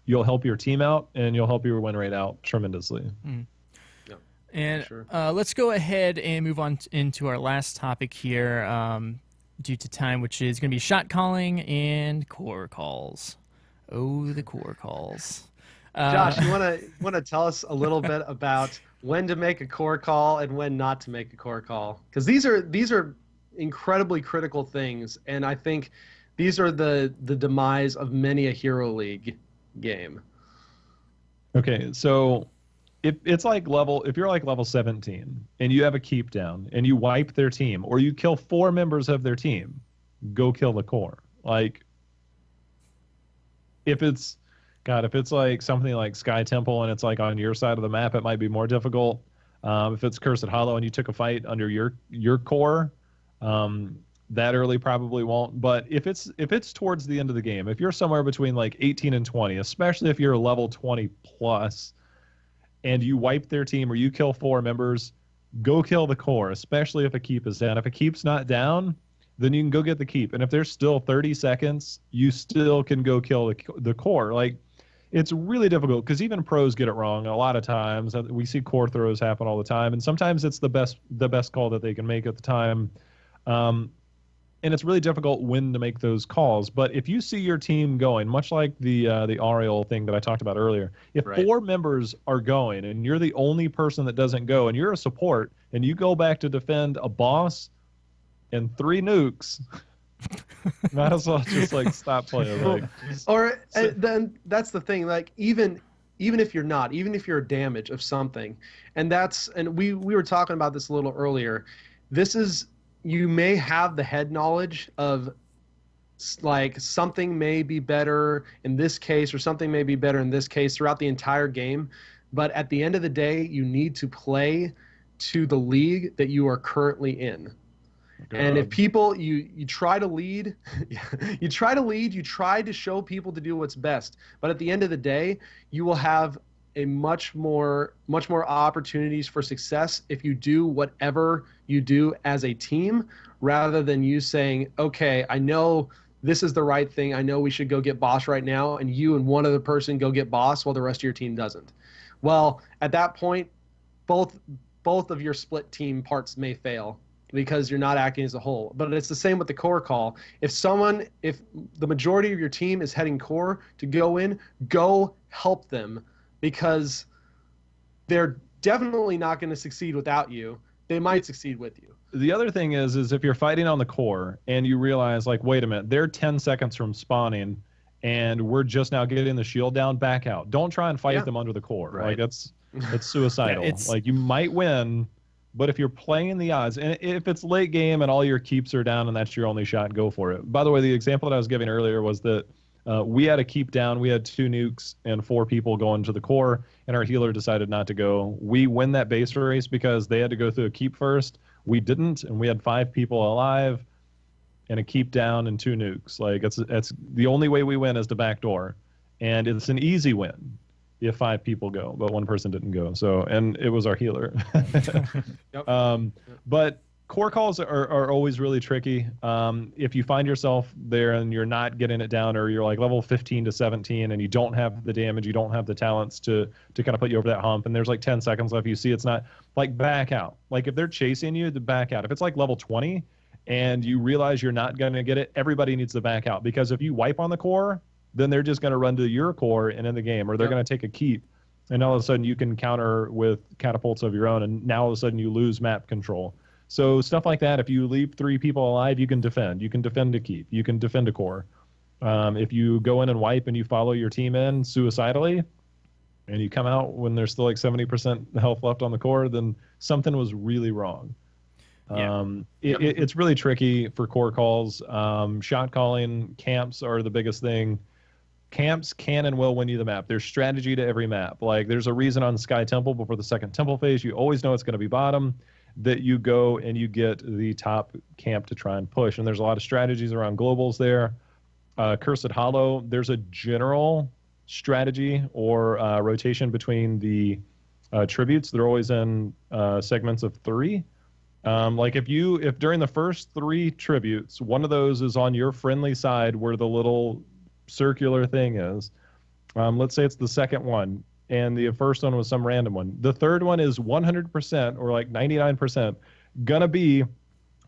you'll help your team out and you'll help your win rate out tremendously. Yep. And Sure. let's go ahead and move on into our last topic here due to time, which is going to be shot calling and core calls. Oh, the core calls. Josh, you want to tell us a little bit about when to make a core call and when not to make a core call? Because these are incredibly critical things, and I think these are the demise of many a Hero League game. Okay, so if you're like level 17 and you have a keep down and you wipe their team or you kill 4 members of their team, go kill the core. Like if it's like something like Sky Temple and it's like on your side of the map, it might be more difficult. If it's Cursed Hollow and you took a fight under your core, that early probably won't. But if it's towards the end of the game, if you're somewhere between like 18 and 20, especially if you're level 20 plus, and you wipe their team or you kill 4 members, go kill the core, especially if a keep is down. If a keep's not down, then you can go get the keep. And if there's still 30 seconds, you still can go kill the core. Like, it's really difficult because even pros get it wrong a lot of times. We see core throws happen all the time, and sometimes it's the best call that they can make at the time. And it's really difficult when to make those calls. But if you see your team going, much like the Ariel thing that I talked about earlier, if 4 members are going and you're the only person that doesn't go and you're a support and you go back to defend a boss and 3 nukes, might as well just like stop playing. Like, then that's the thing. Like even if you're not, even if you're a damage of something, and we were talking about this a little earlier. This is, you may have the head knowledge of like something may be better in this case or something may be better in this case throughout the entire game, but at the end of the day, you need to play to the league that you are currently in. And if people, you try to lead, you try to show people to do what's best. But at the end of the day, you will have a much more opportunities for success if you do whatever you do as a team, rather than you saying, okay, I know this is the right thing. I know we should go get boss right now. And you and one other person go get boss while the rest of your team doesn't. Well, at that point, both both of your split team parts may fail because you're not acting as a whole. But it's the same with the core call. If the majority of your team is heading core to go in, go help them, because they're definitely not going to succeed without you. They might succeed with you. The other thing is if you're fighting on the core and you realize, like, wait a minute, they're 10 seconds from spawning and we're just now getting the shield down, back out. Don't try and fight them under the core. Right. Like, it's suicidal. Like, you might win, but if you're playing the odds, and if it's late game and all your keeps are down and that's your only shot, go for it. By the way, the example that I was giving earlier was that we had a keep down. We had 2 nukes and 4 people going to the core, and our healer decided not to go. We win that base race because they had to go through a keep first. We didn't, and we had 5 people alive and a keep down and 2 nukes. Like, it's the only way we win is to backdoor, and it's an easy win if 5 people go, but 1 person didn't go. So, and it was our healer. Yep. But core calls are always really tricky. If you find yourself there and you're not getting it down, or you're like level 15 to 17 and you don't have the damage, you don't have the talents to kind of put you over that hump, and there's like 10 seconds left, you see it's not, like, back out. Like, if they're chasing you, to back out. If it's like level 20 and you realize you're not going to get it, everybody needs to back out, because if you wipe on the core, then they're just going to run to your core and end the game, or they're going to take a keep, and all of a sudden you can counter with catapults of your own, and now all of a sudden you lose map control. So stuff like that, if you leave 3 people alive, you can defend. You can defend a keep. You can defend a core. If you go in and wipe and you follow your team in suicidally, and you come out when there's still like 70% health left on the core, then something was really wrong. Yeah. It's really tricky for core calls. Shot calling, camps are the biggest thing. Camps can and will win you the map. There's strategy to every map. Like, there's a reason on Sky Temple before the second temple phase, you always know it's going to be bottom, that you go and you get the top camp to try and push. And there's a lot of strategies around globals there. Cursed Hollow, there's a general strategy or rotation between the tributes. They're always in segments of 3. Like, if during the first 3 tributes, one of those is on your friendly side where the little circular thing is, let's say it's the second one, and the first one was some random one. The third one is 100% or like 99% gonna be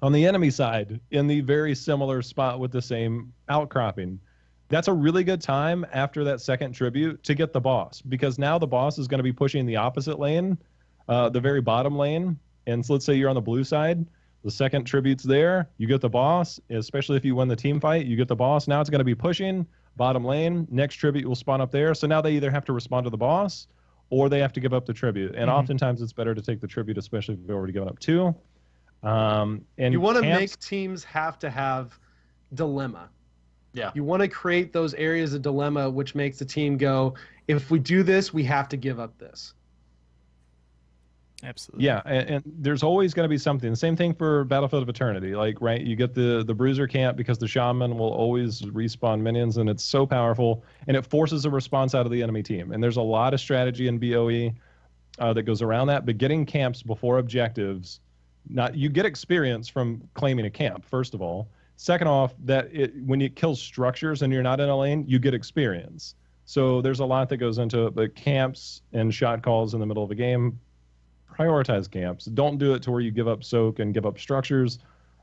on the enemy side in the very similar spot with the same outcropping. That's a really good time after that second tribute to get the boss, because now the boss is going to be pushing the opposite lane, the very bottom lane. And so let's say you're on the blue side, the second tribute's there, you get the boss, especially if you win the team fight, you get the boss. Now it's going to be pushing bottom lane, next tribute will spawn up there. So now they either have to respond to the boss or they have to give up the tribute. And oftentimes it's better to take the tribute, especially if they've already given up 2. And you want to make teams have to have dilemma. Yeah. You want to create those areas of dilemma, which makes the team go, if we do this, we have to give up this. Absolutely. Yeah, and there's always going to be something. The same thing for Battlefield of Eternity. Like, right, you get the bruiser camp because the shaman will always respawn minions, and it's so powerful, and it forces a response out of the enemy team. And there's a lot of strategy in BOE that goes around that. But getting camps before objectives, you get experience from claiming a camp, first of all. Second off, when it kills structures and you're not in a lane, you get experience. So there's a lot that goes into it. But camps and shot calls in the middle of a game, prioritize camps. Don't do it to where you give up soak and give up structures,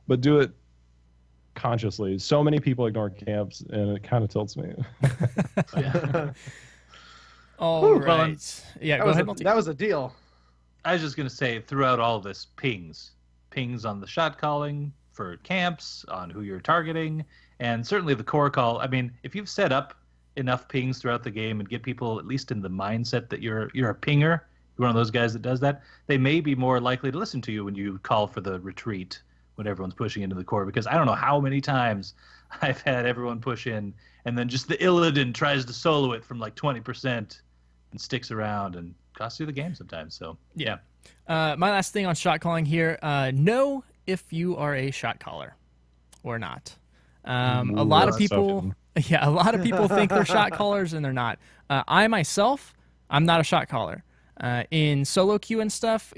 but do it consciously. So many people ignore camps, and it kind of tilts me. All right. Yeah, go ahead, Multi. That was a deal. I was just going to say, throughout all this, pings on the shot calling for camps, on who you're targeting, and certainly the core call. I mean, if you've set up enough pings throughout the game and get people at least in the mindset that you're a pinger, you're one of those guys that does that, they may be more likely to listen to you when you call for the retreat when everyone's pushing into the core. Because I don't know how many times I've had everyone push in, and then just the Illidan tries to solo it from like 20% and sticks around and costs you the game sometimes. So yeah. My last thing on shot calling here: know if you are a shot caller or not. A lot of people think they're shot callers and they're not. I myself, I'm not a shot caller. In solo queue and stuff,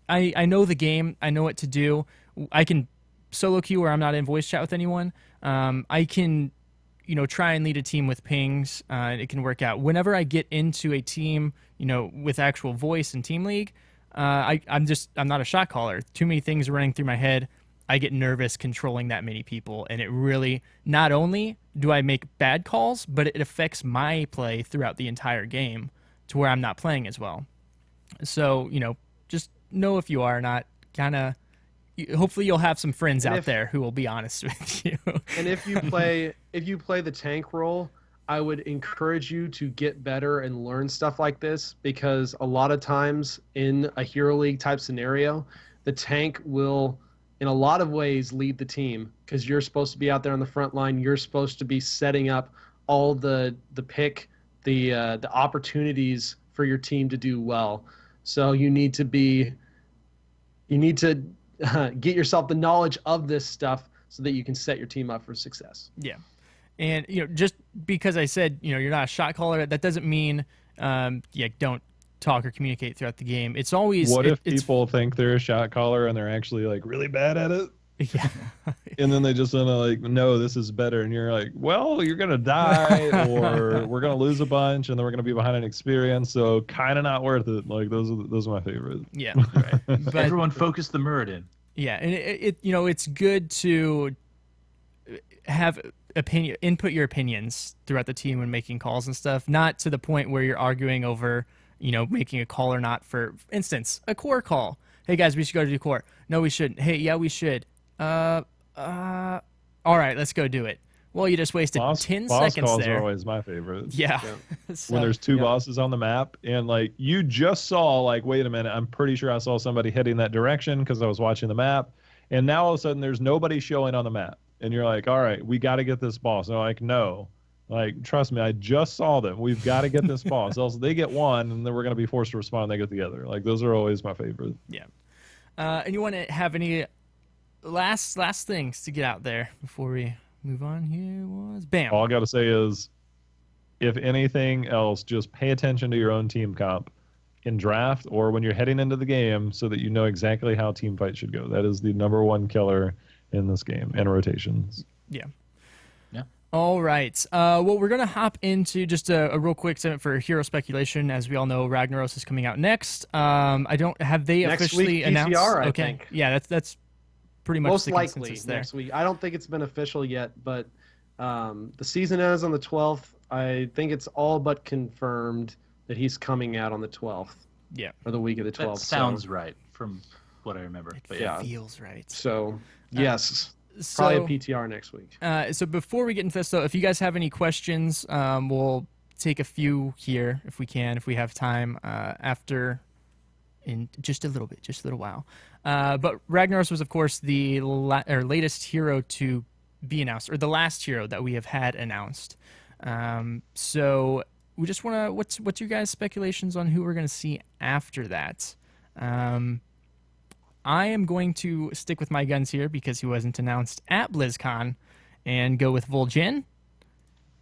I know the game. I know what to do. I can solo queue where I'm not in voice chat with anyone. I can, try and lead a team with pings. It can work out. Whenever I get into a team, with actual voice and team league, I'm not a shot caller. Too many things running through my head. I get nervous controlling that many people, and it really, not only do I make bad calls, but it affects my play throughout the entire game to where I'm not playing as well. So, just know if you are not kind of, hopefully you'll have some friends out there who will be honest with you. And if you play the tank role, I would encourage you to get better and learn stuff like this, because a lot of times in a Hero League type scenario, the tank will, in a lot of ways, lead the team, because you're supposed to be out there on the front line. You're supposed to be setting up all the opportunities for your team to do well. So you need to get yourself the knowledge of this stuff so that you can set your team up for success. Yeah. And, just because I said, you're not a shot caller, that doesn't mean, don't talk or communicate throughout the game. It's always... What if people think they're a shot caller and they're actually, like, really bad at it? Yeah. And then they just want to, like, no, this is better. And you're like, well, you're going to die, or we're going to lose a bunch, and then we're going to be behind an experience, so kind of not worth it. Like, those are my favorite. Yeah, right. But, everyone focus the Muradin. Yeah, and it's good to have input your opinions throughout the team when making calls and stuff, not to the point where you're arguing over, making a call or not. For instance, a core call. Hey guys, we should go to do core. No, we shouldn't. Hey, yeah, we should. All right, let's go do it. Well, you just wasted 10 boss seconds calls there. are always my favorite. Yeah. So, when there's two bosses on the map, and like you just saw, like, wait a minute, I'm pretty sure I saw somebody heading that direction because I was watching the map, and now all of a sudden there's nobody showing on the map, and you're like, all right, we got to get this boss. And they're like, no, like, trust me, I just saw them. We've got to get this boss, else they get one, and then we're gonna be forced to respond. They get together. Like, those are always my favorite. Yeah. And you want to have any last things to get out there before we move on? Here was bam. All I got to say is, if anything else, just pay attention to your own team comp in draft or when you're heading into the game, so that you know exactly how team fight should go. That is the number one killer in this game, and rotations. Yeah. Yeah. All right. Well, we're going to hop into just a real quick segment for hero speculation. As we all know, Ragnaros is coming out next. Have they Next officially week, announced? PTR, I okay. think. Yeah, that's pretty much Most the likely consensus there. next week. I don't think it's been official yet, but the season ends on the 12th. I think it's all but confirmed that he's coming out on the 12th. Yeah. Or the week of the 12th. That sounds right from what I remember. But yeah. Feels right. So, yes. So, Probably a PTR next week. So before we get into this, though, if you guys have any questions, we'll take a few here if we can, if we have time, after in just a little while. But Ragnaros was, of course, the latest hero to be announced, or the last hero that we have had announced. So we just want to, what's your guys' speculations on who we're going to see after that? I am going to stick with my guns here because he wasn't announced at BlizzCon and go with Vol'jin.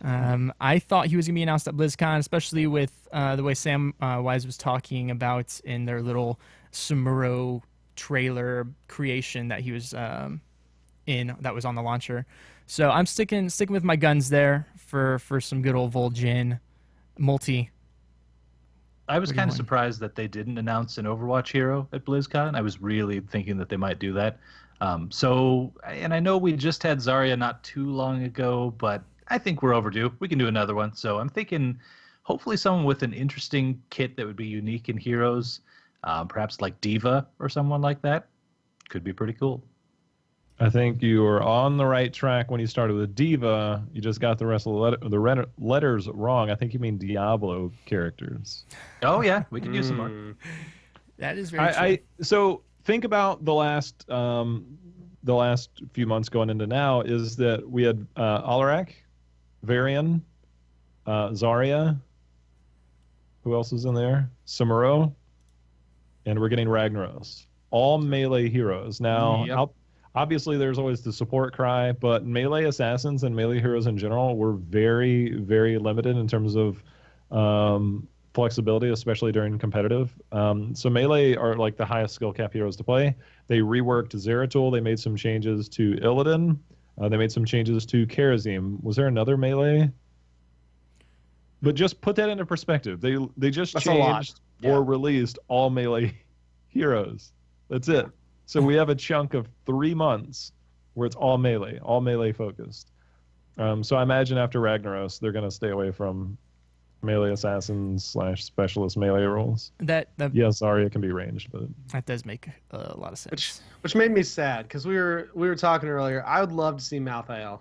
I thought he was going to be announced at BlizzCon, especially with the way Sam Wise was talking about in their little Samuro trailer creation that he was in, that was on the launcher. So I'm sticking with my guns there for some good old Vol'jin multi. I was kind of surprised that they didn't announce an Overwatch hero at BlizzCon. I was really thinking that they might do that. And I know we just had Zarya not too long ago, but I think we're overdue. We can do another one. So I'm thinking hopefully someone with an interesting kit that would be unique in heroes, perhaps like Diva or someone like that. Could be pretty cool. I think you were on the right track when you started with Diva. You just got the rest of the letters wrong. I think you mean Diablo characters. Oh yeah, we can use some more. That is very true. So think about the last few months going into now, is that we had Alarak, Varian, Zarya. Who else is in there? Samuro, and we're getting Ragnaros. All melee heroes. Now, Yep. Obviously, there's always the support cry, but melee assassins and melee heroes in general were very, very limited in terms of flexibility, especially during competitive. So melee are like the highest skill cap heroes to play. They reworked Zeratul. They made some changes to Illidan. They made some changes to Karazim. Was there another melee? But just put that into perspective. They just That's a lot. changed or released all melee heroes. That's it. So we have a chunk of 3 months where it's all melee focused. So I imagine after Ragnaros, they're going to stay away from melee assassins / specialist melee roles. That Yes, Zarya can be ranged, but that does make a lot of sense. Which made me sad because we were talking earlier. I would love to see Malthael.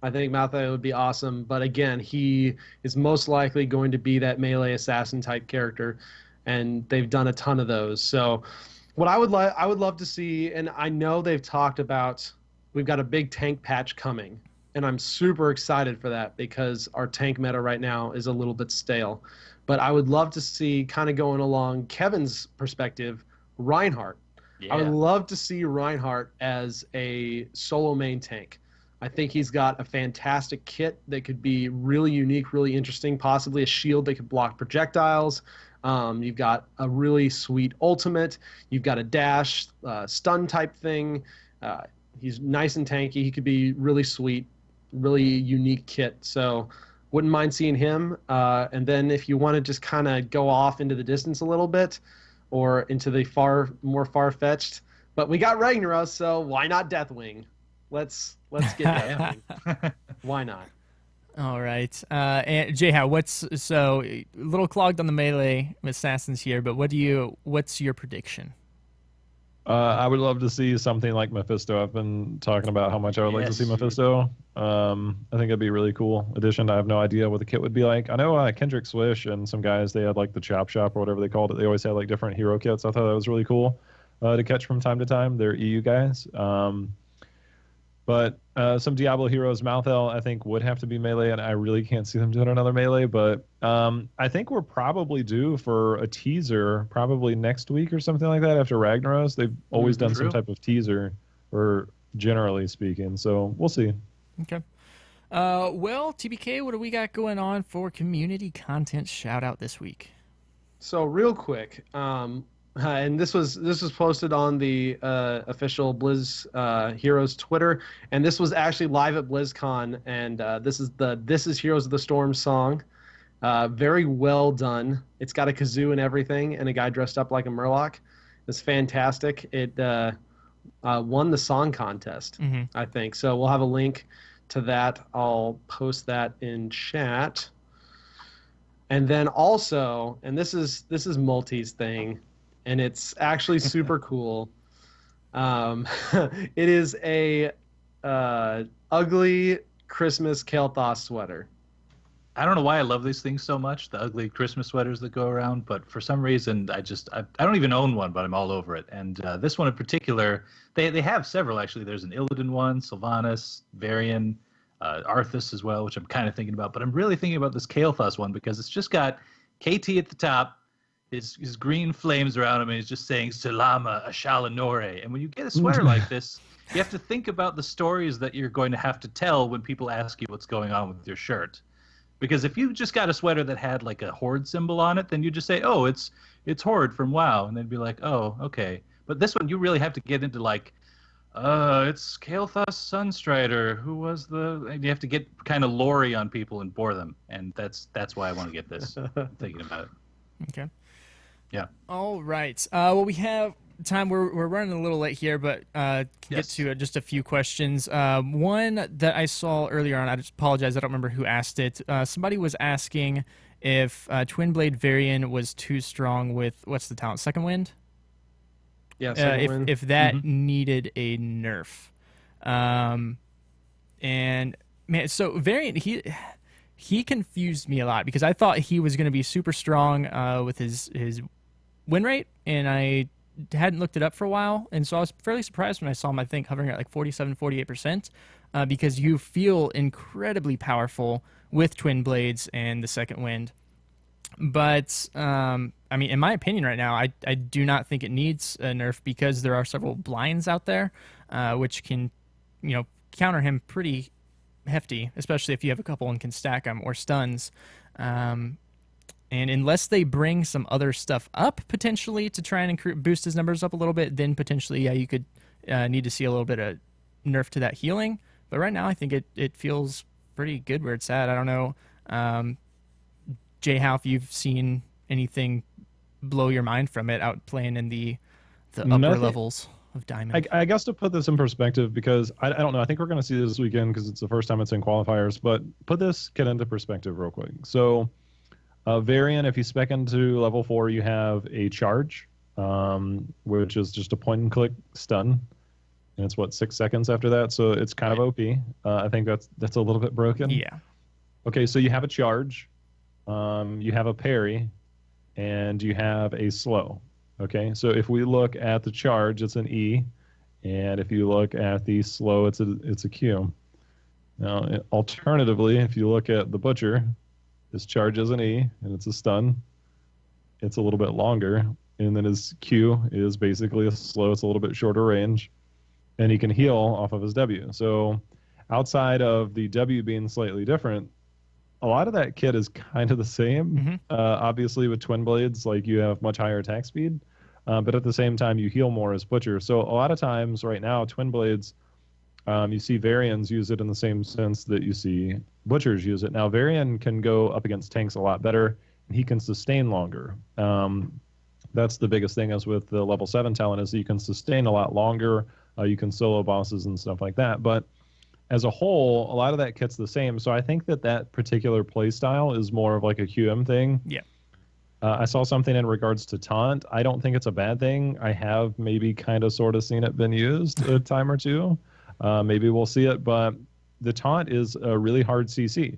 I think Malthael would be awesome, but again, he is most likely going to be that melee assassin type character, and they've done a ton of those. So, what I would love to see, and I know they've talked about, we've got a big tank patch coming, and I'm super excited for that because our tank meta right now is a little bit stale. But I would love to see, kind of going along Kevin's perspective, Reinhardt. Yeah. I would love to see Reinhardt as a solo main tank. I think he's got a fantastic kit that could be really unique, really interesting, possibly a shield that could block projectiles. You've got a really sweet ultimate. You've got a dash, stun type thing. He's nice and tanky. He could be really sweet, really unique kit. So wouldn't mind seeing him. And then if you want to just kind of go off into the distance a little bit or into the more far-fetched. But we got Ragnaros, so why not Deathwing? Let's get Deathwing. Why not? All right. And JHow, so a little clogged on the melee assassins here, but what's your prediction? I would love to see something like Mephisto. I've been talking about how much I would like to see Mephisto. I think it'd be a really cool addition. I have no idea what the kit would be like. I know Kendrick Swish and some guys, they had like the Chop Shop or whatever they called it. They always had like different hero kits. I thought that was really cool to catch from time to time. They're EU guys. But some Diablo heroes, Malthael, I think would have to be melee, and I really can't see them doing another melee. But I think we're probably due for a teaser probably next week or something like that after Ragnaros. They've always done some type of teaser, or generally speaking. So we'll see. Okay. Well, TBK, what do we got going on for community content shout out this week? So real quick, and this was posted on the official Blizz Heroes Twitter, and this was actually live at BlizzCon, and this is Heroes of the Storm song. Very well done. It's got a kazoo and everything, and a guy dressed up like a Murloc. It's fantastic. It won the song contest, I think. So we'll have a link to that. I'll post that in chat. And then also, and this is Multi's thing, and it's actually super cool. It is a ugly Christmas Kael'thas sweater. I don't know why I love these things so much, the ugly Christmas sweaters that go around, but for some reason I don't even own one, but I'm all over it. And this one in particular, they have several actually. There's an Illidan one, Sylvanas, Varian, Arthas as well, which I'm kind of thinking about. But I'm really thinking about this Kael'thas one because it's just got KT at the top, his green flames around him, and he's just saying Salama Ashalanore. And when you get a sweater like this, you have to think about the stories that you're going to have to tell when people ask you what's going on with your shirt. Because if you just got a sweater that had like a Horde symbol on it, then you just say, oh, it's Horde from WoW. And they'd be like, oh, okay. But this one, you really have to get into like, it's Kael'thas Sunstrider. Who was the... You have to get kind of lore on people and bore them. And that's why I want to get this. I'm thinking about it. Okay. Yeah. All right. Well, we have time. We're running a little late here, but can get to just a few questions. One that I saw earlier on, I just apologize, I don't remember who asked it. Somebody was asking if Twin Blade Varian was too strong with, what's the talent, Second Wind? Yeah, if that needed a nerf. And man, so Varian, he confused me a lot because I thought he was going to be super strong with his win rate, and I hadn't looked it up for a while, and so I was fairly surprised when I saw him, I think, hovering at like 47-48%, because you feel incredibly powerful with Twin Blades and the Second Wind. But, I mean, in my opinion right now, I do not think it needs a nerf because there are several blinds out there, which can, counter him pretty hefty, especially if you have a couple and can stack them, or stuns. And unless they bring some other stuff up potentially to try and boost his numbers up a little bit, then potentially, yeah, you could need to see a little bit of nerf to that healing. But right now, I think it feels pretty good where it's at. I don't know, JHow, if you've seen anything blow your mind from it out playing in the the upper levels of Diamond. I guess to put this in perspective, because I don't know, I think we're going to see this weekend because it's the first time it's in qualifiers, but put this kit into perspective real quick. So Varian, if you spec into level 4, you have a charge, which is just a point and click stun. And it's 6 seconds after that, so it's kind of OP. I think that's a little bit broken. Yeah. Okay, so you have a charge, you have a parry, and you have a slow. Okay, so if we look at the charge, it's an E, and if you look at the slow, it's a Q. Now, alternatively, if you look at the butcher, his charge is an E, and it's a stun. It's a little bit longer, and then his Q is basically a slow. It's a little bit shorter range, and he can heal off of his W. So outside of the W being slightly different, a lot of that kit is kind of the same. Obviously, with Twin Blades, like you have much higher attack speed, but at the same time, you heal more as Butcher. So a lot of times right now, Twin Blades, you see Varians use it in the same sense that you see Butchers use it. Now, Varian can go up against tanks a lot better, and he can sustain longer. That's the biggest thing, as with the level 7 talent, is that you can sustain a lot longer. You can solo bosses and stuff like that. But as a whole, a lot of that kit's the same. So I think that particular play style is more of like a QM thing. Yeah. I saw something in regards to taunt. I don't think it's a bad thing. I have maybe kind of sort of seen it been used a time or two. Maybe we'll see it, but the taunt is a really hard CC,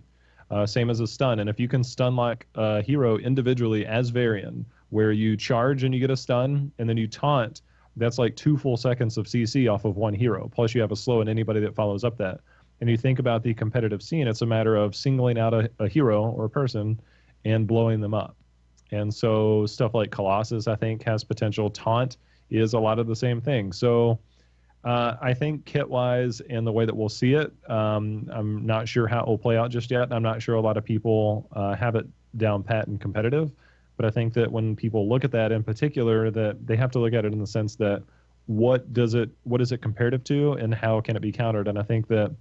same as a stun. And if you can stun lock a hero individually as Varian, where you charge and you get a stun, and then you taunt, that's like 2 full seconds of CC off of one hero. Plus you have a slow and anybody that follows up that. And you think about the competitive scene, it's a matter of singling out a hero or a person and blowing them up. And so stuff like Colossus, I think, has potential. Taunt is a lot of the same thing. So I think kit-wise and the way that we'll see it, I'm not sure how it will play out just yet. I'm not sure a lot of people have it down pat and competitive. But I think that when people look at that in particular, that they have to look at it in the sense that what is it comparative to, and how can it be countered? And I think that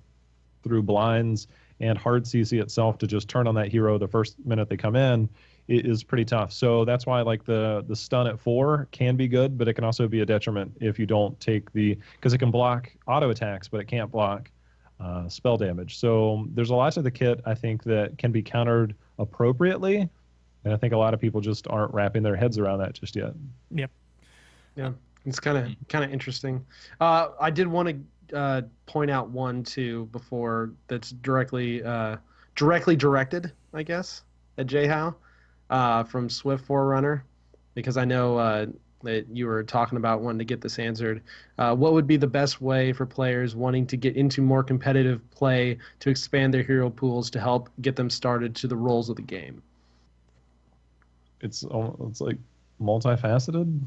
through blinds and hard CC itself, to just turn on that hero the first minute they come in, it is pretty tough. So that's why like the stun at 4 can be good, but it can also be a detriment if you don't take because it can block auto attacks, but it can't block spell damage. So there's a lot of the kit, I think, that can be countered appropriately. And I think a lot of people just aren't wrapping their heads around that just yet. Yep. Yeah, it's kind of interesting. I did want to point out one too before that's directly directed, I guess, at JHow from Swift Forerunner, because I know that you were talking about wanting to get this answered. What would be the best way for players wanting to get into more competitive play to expand their hero pools to help get them started to the roles of the game? It's like multifaceted.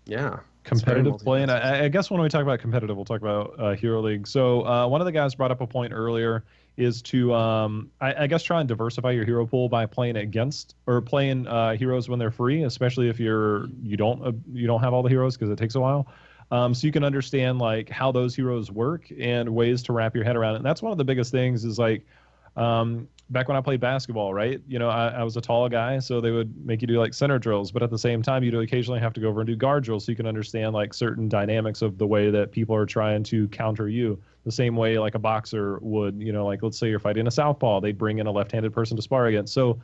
Yeah. Competitive play. And I guess when we talk about competitive, we'll talk about Hero League. So one of the guys brought up a point earlier is to, I guess, try and diversify your hero pool by playing against or playing heroes when they're free, especially if you don't have all the heroes, because it takes a while. So you can understand like how those heroes work and ways to wrap your head around it. And that's one of the biggest things is like, back when I played basketball, right? You know, I was a tall guy, so they would make you do like center drills, but at the same time, you'd occasionally have to go over and do guard drills so you can understand like certain dynamics of the way that people are trying to counter you. The same way like a boxer would, you know, like let's say you're fighting a southpaw, they'd bring in a left-handed person to spar against. So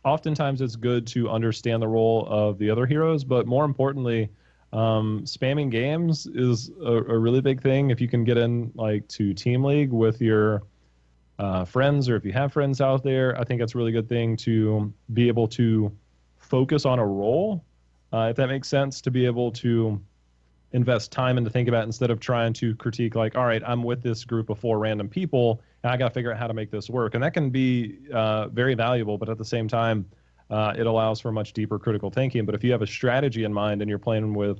oftentimes it's good to understand the role of the other heroes, but more importantly, spamming games is a really big thing. If you can get in like to Team League with your friends, or if you have friends out there, I think that's a really good thing to be able to focus on a role, if that makes sense, to be able to invest time and to think about it instead of trying to critique like, all right, I'm with this group of 4 random people and I got to figure out how to make this work. And that can be very valuable, but at the same time, it allows for much deeper critical thinking. But if you have a strategy in mind and you're playing with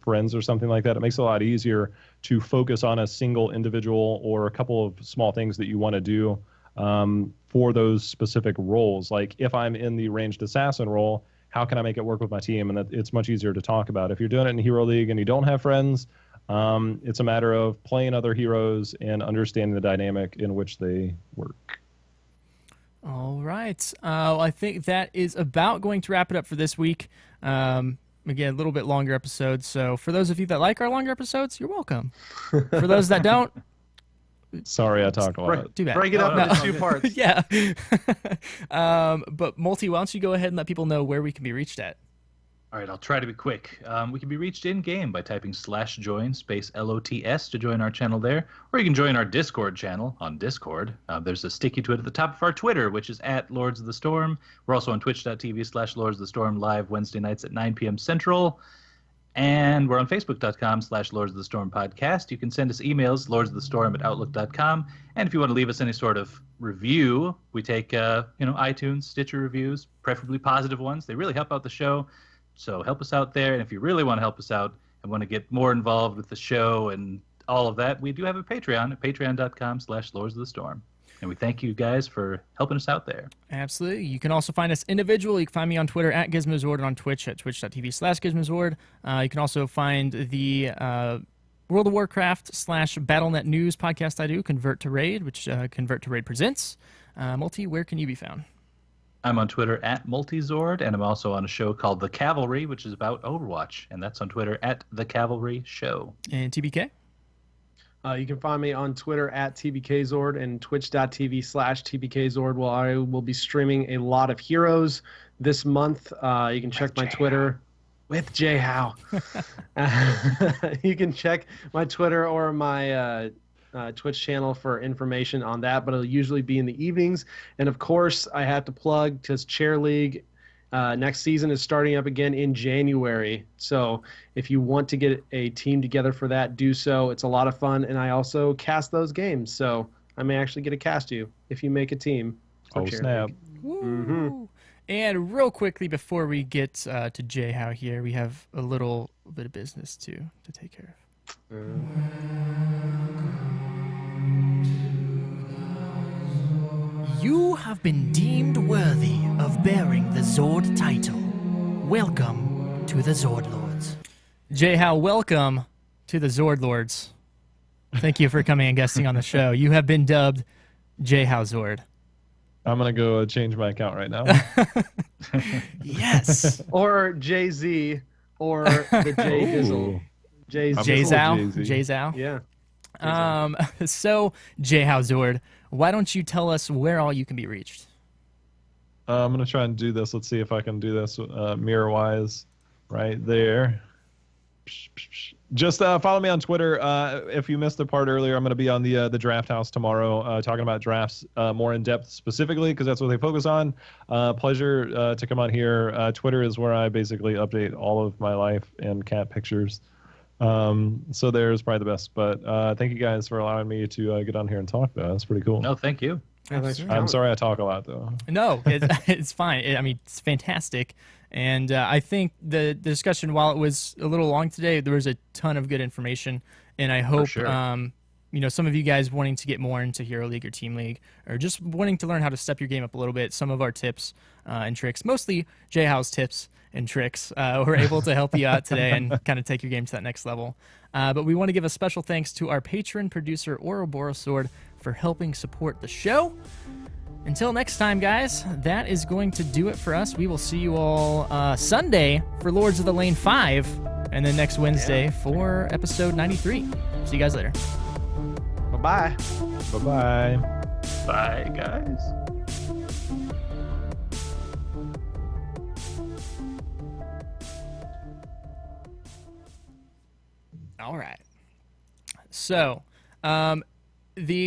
friends or something like that, it makes it a lot easier to focus on a single individual or a couple of small things that you want to do for those specific roles. Like if I'm in the ranged assassin role, how can I make it work with my team? And that it's much easier to talk about. If you're doing it in Hero League and you don't have friends, it's a matter of playing other heroes and understanding the dynamic in which they work. All right. I think that is about going to wrap it up for this week. again, a little bit longer episodes. So for those of you that like our longer episodes, you're welcome. For those that don't, Sorry, I talk a lot. too bad. Break it up No, into 2 parts. Yeah. But Multi, why don't you go ahead and let people know where we can be reached at? All right, I'll try to be quick. We can be reached in-game by typing /join space LOTS to join our channel there, or you can join our Discord channel on Discord. There's a sticky to it at the top of our Twitter, which is at Lords of the Storm. We're also on twitch.tv/Lords of the Storm live Wednesday nights at 9 p.m. Central. And we're on facebook.com/Lords of the Storm podcast. You can send us emails, lordsofthestorm@outlook.com. And if you want to leave us any sort of review, we take, iTunes, Stitcher reviews, preferably positive ones. They really help out the show. So help us out there. And if you really want to help us out and want to get more involved with the show and all of that, we do have a Patreon at patreon.com/Lords of the Storm. And we thank you guys for helping us out there. Absolutely. You can also find us individually. You can find me on Twitter at GizmoZord and on Twitch at twitch.tv/GizmoZord. You can also find the World of Warcraft /BattleNet News podcast I do, Convert to Raid, which Convert to Raid presents. Multi, where can you be found? I'm on Twitter at Multizord, and I'm also on a show called The Cavalry, which is about Overwatch, and that's on Twitter at The Cavalry Show. And TBK? You can find me on Twitter at TBKZord and twitch.tv/TBKZord, where I will be streaming a lot of Heroes this month. You can check my Twitter with JHow. You can check my Twitter or my Twitch channel for information on that, but it'll usually be in the evenings. And of course, I have to plug because Chair League next season is starting up again in January. So if you want to get a team together for that, do so. It's a lot of fun, and I also cast those games, so I may actually get to cast you if you make a team. For Oh, Chair snap. League. Woo. And real quickly before we get to JHow here, we have a little bit of business to take care of. You have been deemed worthy of bearing the Zord title. Welcome to the Zord Lords. JHow, welcome to the Zord Lords. Thank you for coming and guesting on the show. You have been dubbed JHow Zord. I'm going to go change my account right now. Yes. Or Jay-Z or the Jay Dizzle. Ooh. Jay-Z. I'm JZow. Jay-Z. JZow. Yeah. So, JHow Zord, why don't you tell us where all you can be reached? I'm going to try and do this. Let's see if I can do this mirror-wise right there. Just follow me on Twitter. If you missed the part earlier, I'm going to be on the Draft House tomorrow talking about drafts more in depth specifically because that's what they focus on. Pleasure to come on here. Twitter is where I basically update all of my life and cat pictures. So there's probably the best. But thank you guys for allowing me to get on here and talk. That's pretty cool. No, thank you. Yeah, thanks for I'm coming. sorry I talk a lot though. No, it's fine. It's fantastic. And I think the discussion, while it was a little long today, there was a ton of good information. And I hope, sure. Some of you guys wanting to get more into Hero League or Team League, or just wanting to learn how to step your game up a little bit, some of our tips and tricks, mostly JHow's tips and tricks, were able to help you out today and kind of take your game to that next level. But we want to give a special thanks to our patron producer, Ouroboros Sword, for helping support the show. Until next time, guys, that is going to do it for us. We will see you all Sunday for Lords of the Lane 5, and then next Wednesday for episode 93. See you guys later. Bye-bye. Bye-bye. Bye, guys. All right. So, the